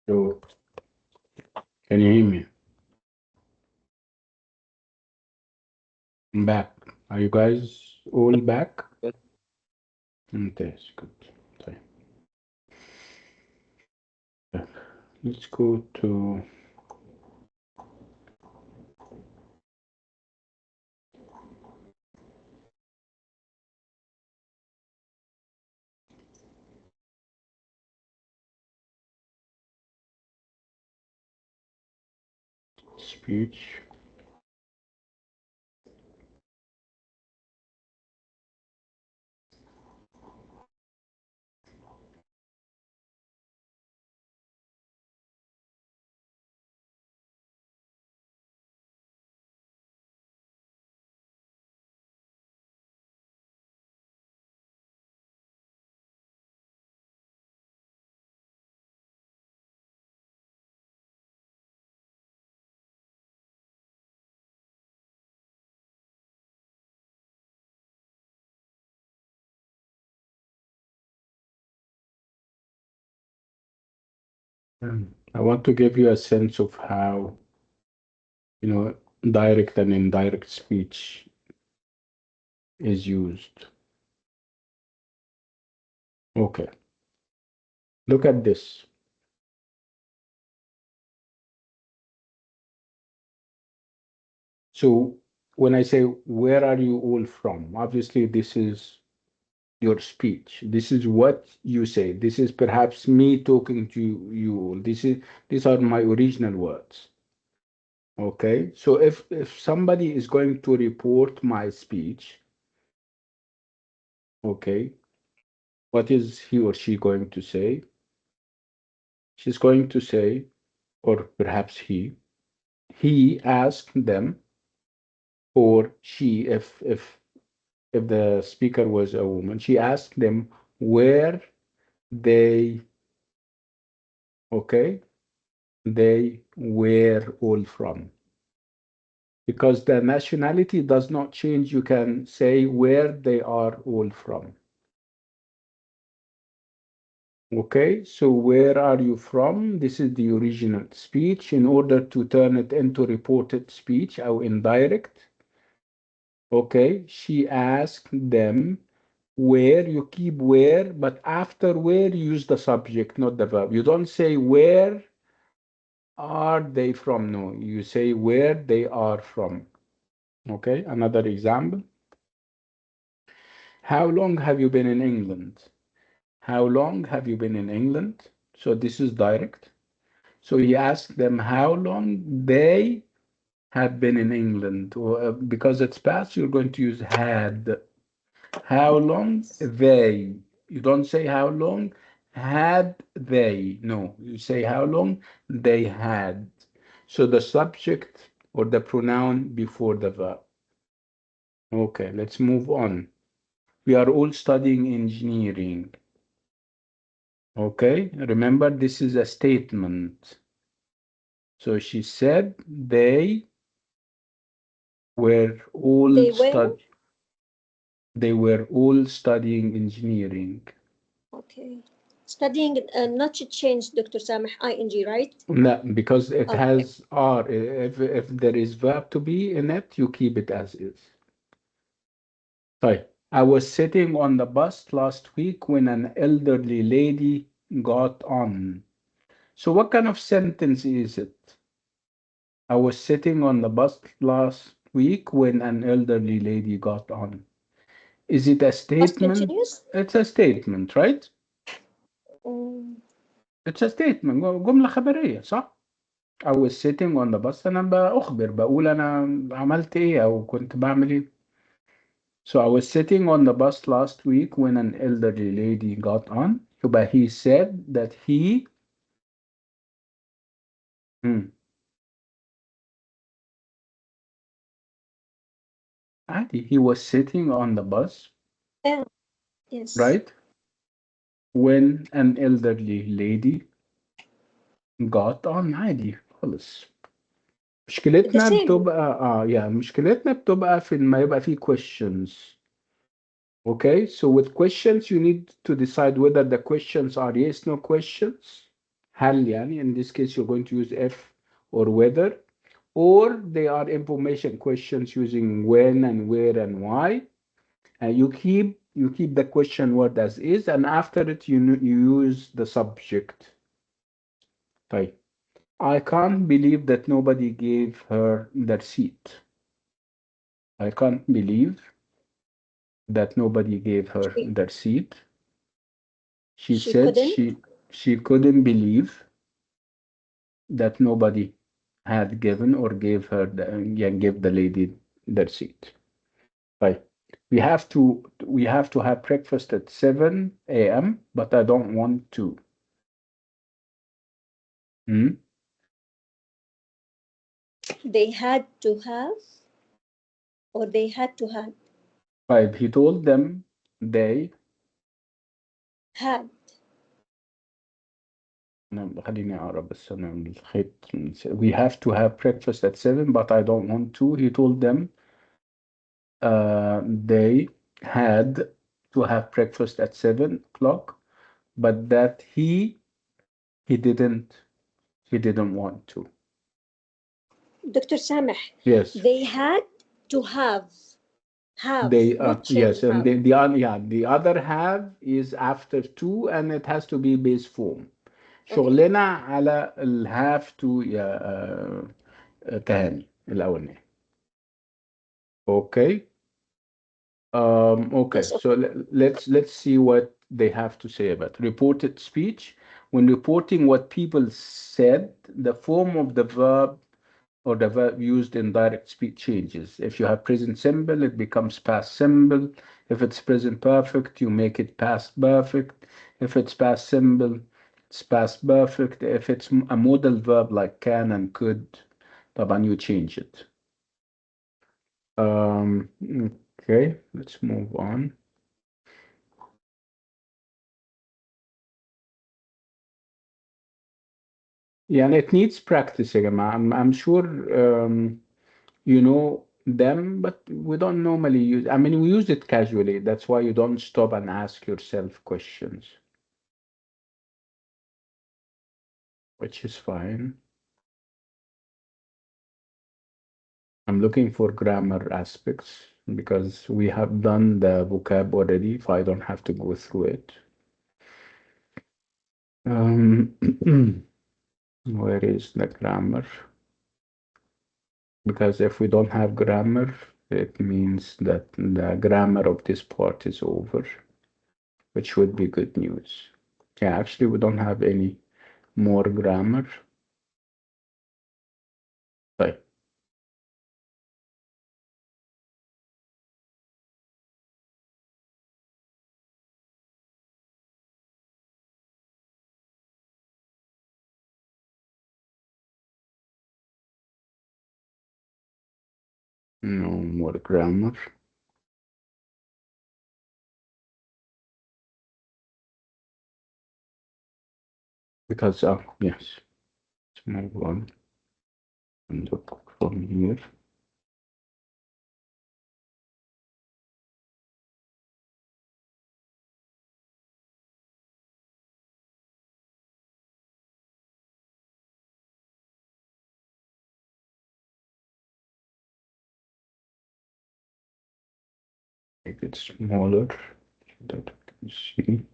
So, can you hear me? I'm back. Are you guys all back? Yes. ممتاز. Good. طيب. Let's go to speech. I want to give you a sense of how, direct and indirect speech is used. Okay, look at this. So when I say, where are you all from? Obviously, this is your speech. This is what you say. This is perhaps me talking to you all. These are my original words. Okay, so if somebody is going to report my speech, okay, what is he or she going to say? She's going to say, or perhaps he asked them, or she, if the speaker was a woman, she asked them where they, okay, they were all from. Because the nationality does not change, you can say where they are all from. Okay, so where are you from? This is the original speech. In order to turn it into reported speech or indirect, okay, she asked them where, you keep where, but after where you use the subject, not the verb. You don't say where are they from? No, you say where they are from. Okay, another example. How long have you been in England? How long have you been in England? So this is direct. So he asked them how long they had been in England. Because it's past, you're going to use had. How long they. You don't say how long had they. No, you say how long they had. So the subject or the pronoun before the verb. Okay, let's move on. We are all studying engineering. Okay, remember this is a statement. So she said they were all They were? they were all studying engineering. Okay. Studying, not to change, Dr. Sameh, ing, right? No, because it Okay. has are. If there is verb to be in it, you keep it as is. Sorry. I was sitting on the bus last week when an elderly lady got on. So what kind of sentence is it? I was sitting on the bus last week when an elderly lady got on. Is it a Past statement? continuous? It's a statement, right? Mm, It's a statement. جملة خبرية صح؟ I was sitting on the bus. أنا بقول أنا عملت إيه أو كنت بعمل إيه. So I was sitting on the bus last week when an elderly lady got on. But he said that he عادي, he was sitting on the bus, yeah, yes. right? When an elderly lady got on عادي خالص. The مشكلتنا same. بتبقى مشكلتنا بتبقى في ما يبقى فيه questions. Okay, so with questions you need to decide whether the questions are yes no questions. هل يعني in this case you're going to use if or whether, or they are information questions using when and where and why. And you keep the question word as is, and after it you use the subject. طيب. I can't believe that nobody gave her the seat. I can't believe that nobody gave her She, the seat. She she said couldn't. she couldn't believe that nobody had given or gave her give the lady the seat. Right. We have to have breakfast at 7 a.m., but I don't want to. Hmm? They had to have, or they had to have. Right. He told them they Had. خليني أقرأ بس أنا الخيط. We have to have breakfast at 7, but I don't want to. He told them they had to have breakfast at 7 o'clock, but that he didn't want to. Dr. Sameh, Yes. they had to have. Have, They not change yes, and have. the other have is after to, and it has to be base form. Okay. شغلنا على ال have to يا تهاني الأولاني. Okay. Okay, Yes, so let's see what they have to say about reported speech. When reporting what people said, the form of the verb or the verb used in direct speech changes. If you have present simple, it becomes past simple. If it's present perfect, you make it past perfect. If it's past simple, it's past perfect. If it's a modal verb like can and could, طبعا you change it. Okay, let's move on. Yeah, it needs practice يا جماعة. I'm sure you know them, but we don't normally use. I mean, we use it casually. That's why you don't stop and ask yourself questions, which is fine. I'm looking for grammar aspects because we have done the vocab already, so I don't have to go through it. Where is the grammar? Because if we don't have grammar, it means that the grammar of this part is over, which would be good news. Yeah, actually, we don't have any more grammar. Right. No more grammar. Because, yes, let's move on and look from here. Make it smaller so that I can see.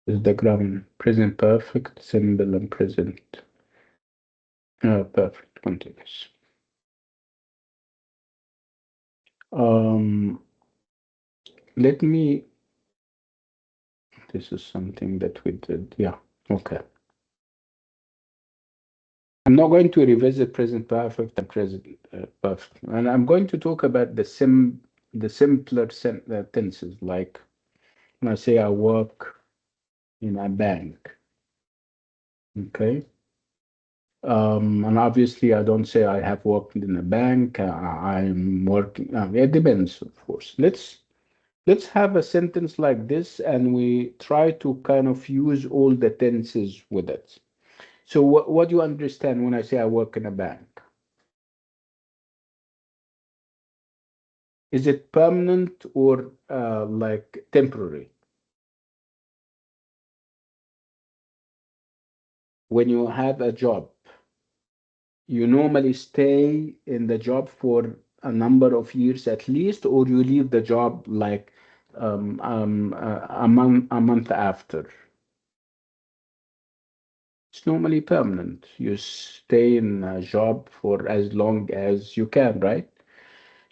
Is the grammar present perfect, simple, and present perfect continuous. Let me. This is something that we did. Yeah. Okay. I'm not going to revisit present perfect and present perfect, and I'm going to talk about the simpler tenses, like when I say I work in a bank. Okay. And obviously, I don't say I have worked in a bank. I'm working. It depends, of course. Let's have a sentence like this, and we try to kind of use all the tenses with it. So what do you understand when I say I work in a bank? Is it permanent or like temporary? When you have a job, you normally stay in the job for a number of years at least, or you leave the job like a month after. It's normally permanent. You stay in a job for as long as you can, right?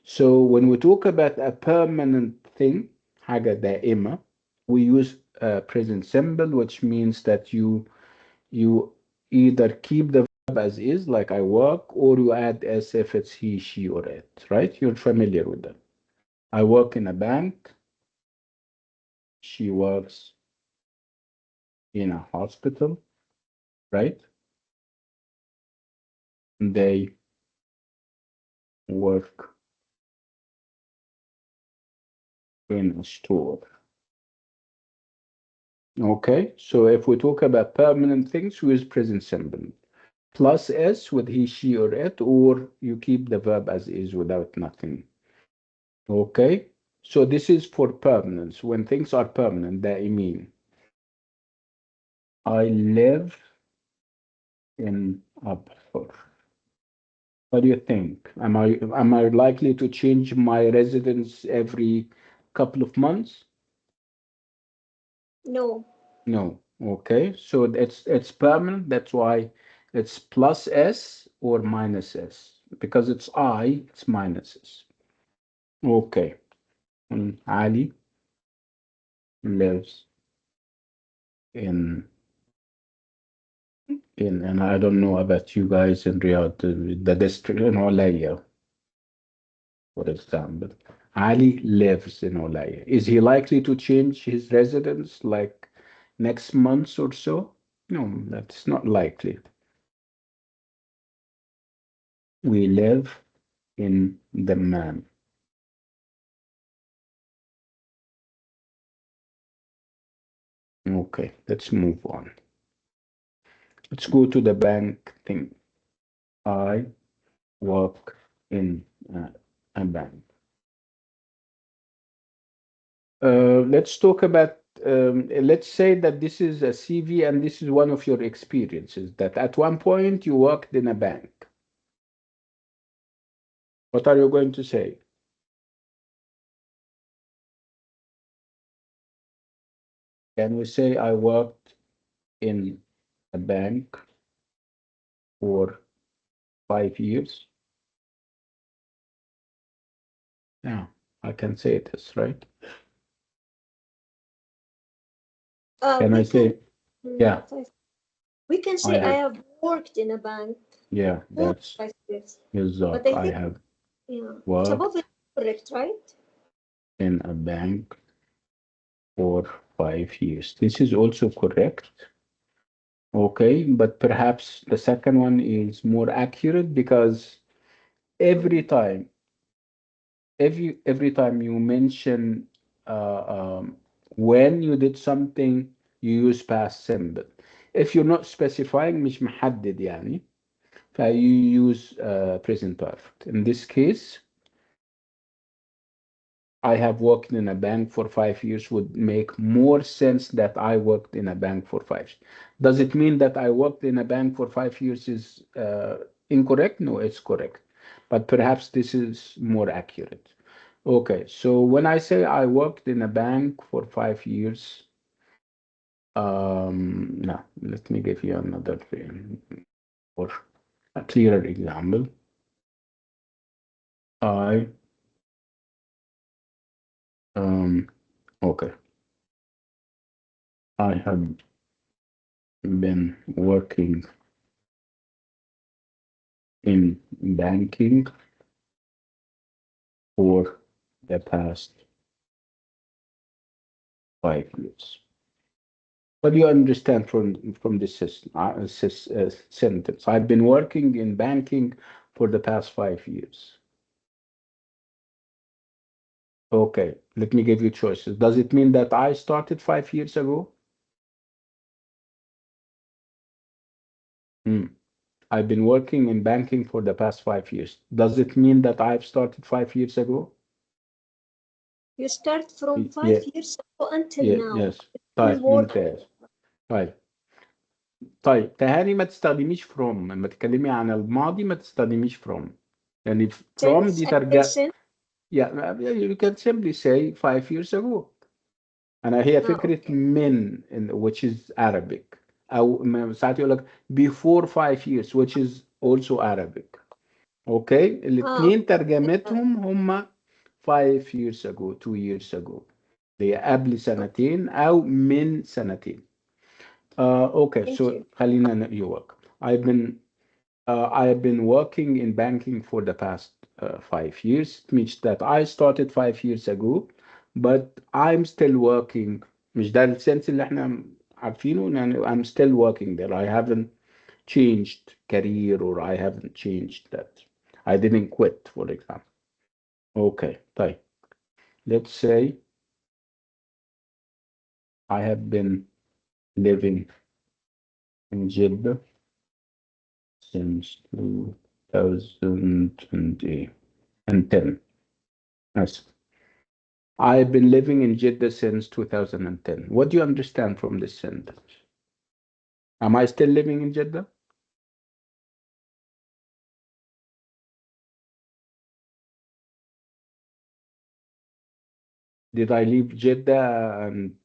So when we talk about a permanent thing, حاجة دائمة, we use a present simple, which means that you either keep the verb as is, like I work, or you add as if it's he, she, or it, right? You're familiar with that. I work in a bank. She works in a hospital, right? They work in a store. Okay, so if we talk about permanent things, we use present simple. Plus S with he, she, or it, or you keep the verb as is without nothing. Okay, so this is for permanence. When things are permanent, دائمين. I live in Abhor. What do you think? Am I likely to change my residence every couple of months? No. No. Okay, so it's permanent. That's why it's plus S or minus S. Because it's I, it's minus S. Okay. Ali lives in and I don't know about you guys in Riyadh, the district in Olaya, for example. Ali lives in Olaya. Is he likely to change his residence like next month or so? No, that's not likely. We live in the man. Okay, let's move on. Let's go to the bank thing. I work in a bank. Let's talk about, let's say that this is a CV and this is one of your experiences, that at one point you worked in a bank. What are you going to say? Can we say I worked in a bank for 5 years? Yeah, I can say this, right? Can I We say, yeah, we can I say I have, have worked in a bank yeah, for that's 5 years, his but I I think have yeah, it's above worked it, correct, right? in a bank for 5 years. This is also correct. Okay, but perhaps the second one is more accurate because every time, every time you mention when you did something, you use past simple. If you're not specifying مش محدد يعني, you use present perfect. In this case, I have worked in a bank for 5 years would make more sense that I worked in a bank for 5 years. Does it mean that I worked in a bank for 5 years is incorrect? No, it's correct. But perhaps this is more accurate. Okay, so when I say I worked in a bank for 5 years, no, let me give you another thing or a clearer example. I okay, I have been working in banking for the past 5 years. What do you understand from this sentence? I've been working in banking for the past 5 years. Okay, let me give you choices. Does it mean that I started 5 years ago? I've been working in banking for the past 5 years. Does it mean that I've started 5 years ago? You start from Yeah, 5 years ago until yeah, now. yes. Still طيب working. ممتاز. طيب تهاني ما تستخدميش from لما تتكلمي عن الماضي ما تستخدميش from يعني from Since دي I say ترجع since. yeah you can simply say 5 years ago. أنا هي فكرة Okay. من which is Arabic أو ساعات يقول لك before 5 years which is also Arabic. اوكي Okay. الاثنين ترجمتهم هم 5 years ago 2 years ago اللي هي قبل سنتين او من سنتين. Okay, Thank so you. خلينا you're welcome. I've been working in banking for the past 5 years. It means that I started 5 years ago, but I'm still working. مش ده السنس اللي احنا عارفينه يعني I'm still working there. I haven't changed career or I haven't changed that. I didn't quit, for example. Okay, طيب. Let's say I have been living in Jeddah since 2010. Yes. I've been living in Jeddah since 2010. What do you understand from this sentence? Am I still living in Jeddah? Did I leave Jeddah and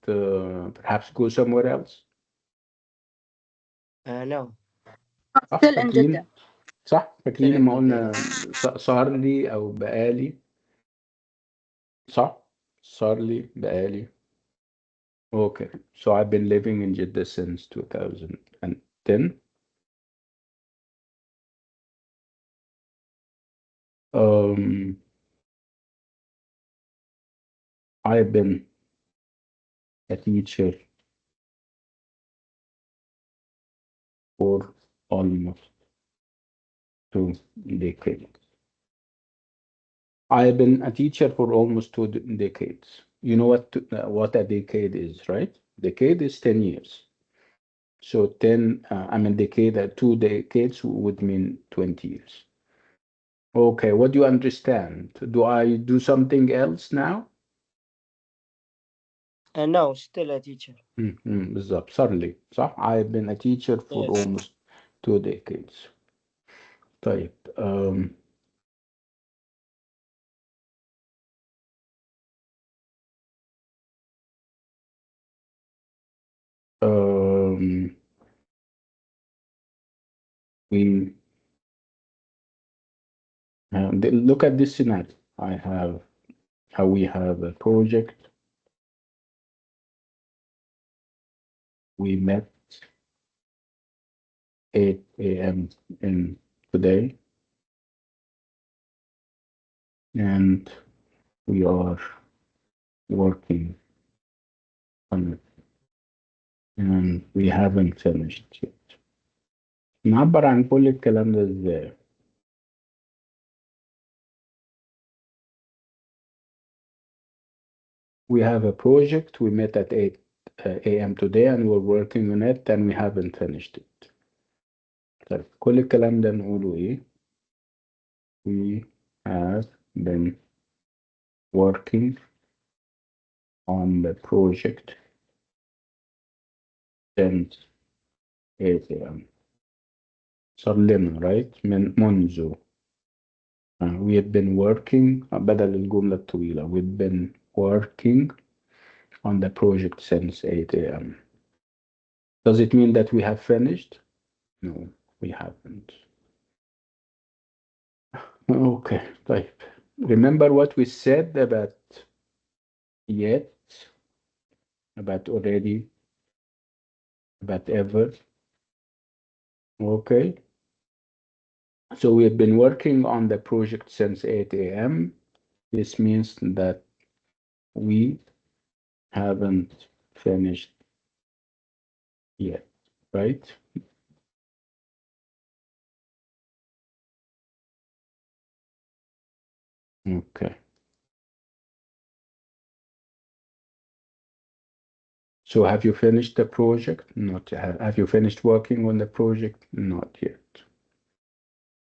perhaps go somewhere else? No. صح still in فاكرين؟ جدة. صح فاكرين Still in لما Jeddah. قلنا صار لي أو بقالي؟ صح؟ صار لي بقالي. Okay, so I've been living in Jeddah since 2010. Um, I've been a teacher for almost 2 decades. I've been a teacher for almost 2 decades. You know what a decade is, right? Decade is 10 years. So 10, I mean decade, 2 decades would mean 20 years. Okay, what do you understand? Do I do something else now? No, still a teacher. بالظبط صار لي صح. I've been a teacher for Yes. almost 2 decades. طيب um, we look at this scenario. We have a project. We met 8 a.m. in today, and we are working on it, and we haven't finished yet. نعبر عن كل الكلام ده ازاي؟ We have a project. We met at 8 a.m. today and we're working on it and we haven't finished it. طيب كل الكلام ده نقوله ايه؟ We have been working on the project since 8 a.m. صار لنا right منذ we have been working بدل الجملة الطويلة we've been working on the project since 8 a.m. Does it mean that we have finished? No, we haven't. Okay, طيب. Remember what we said about yet, about already, about ever. Okay. So we have been working on the project since 8 a.m. This means that we haven't finished yet, right? Okay. So have you finished the project? Not yet. Have you finished working on the project? Not yet.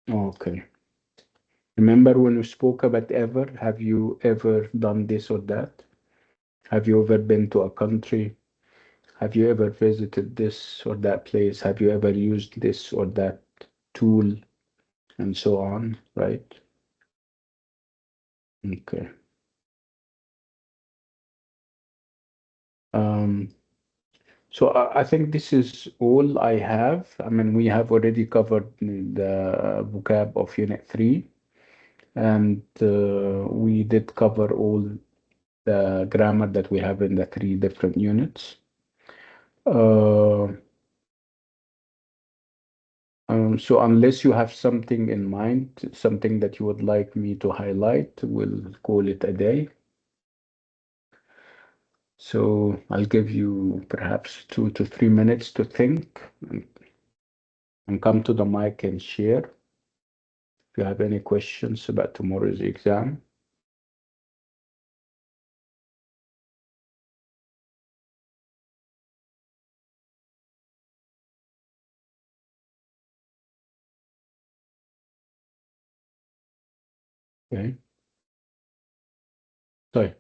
Okay. Remember when we spoke about ever? Have you ever done this or that? Have you ever been to a country? Have you ever visited this or that place? Have you ever used this or that tool? And so on, right? Okay. So I think this is all I have. I mean, we have already covered the vocab of Unit 3, and we did cover all the grammar that we have in the 3 different units. So unless you have something in mind, something that you would like me to highlight, we'll call it a day. So I'll give you perhaps 2 to 3 minutes to think and come to the mic and share if you have any questions about tomorrow's exam. Okay. طيب.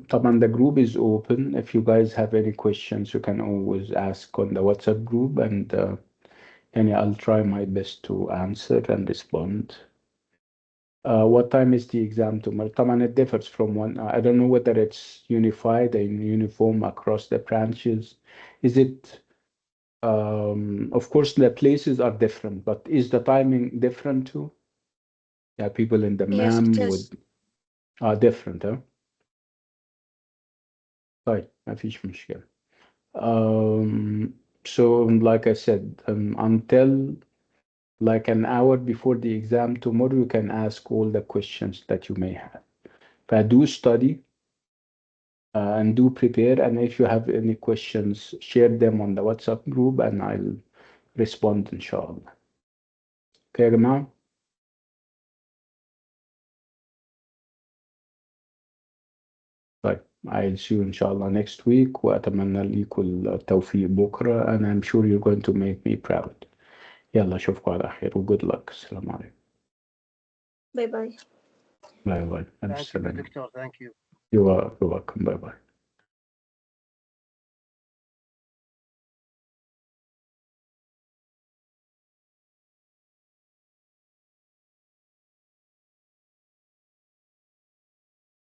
طبعا the group is open. If you guys have any questions, you can always ask on the WhatsApp group, and I'll try my best to answer and respond. What time is the exam tomorrow? طبعا it differs from one. I don't know whether it's unified and uniform across the branches. Is it? Of course, the places are different, but is the timing different too? Yeah, people in the Yes, it MAM is. are different, huh? طيب ما فيش مشكلة. So like I said, until like an hour before the exam tomorrow, you can ask all the questions that you may have. But do study and do prepare. And if you have any questions, share them on the WhatsApp group and I'll respond inshallah. Okay, يا جماعة؟ طيب I'll see you inshallah next week وأتمنى لكم التوفيق بكرة and I'm sure you're going to make me proud. يلا أشوفكم على خير و good luck. السلام عليكم. Bye bye. باي باي. Thank you, Doctor. Thank you. You're welcome. Bye bye.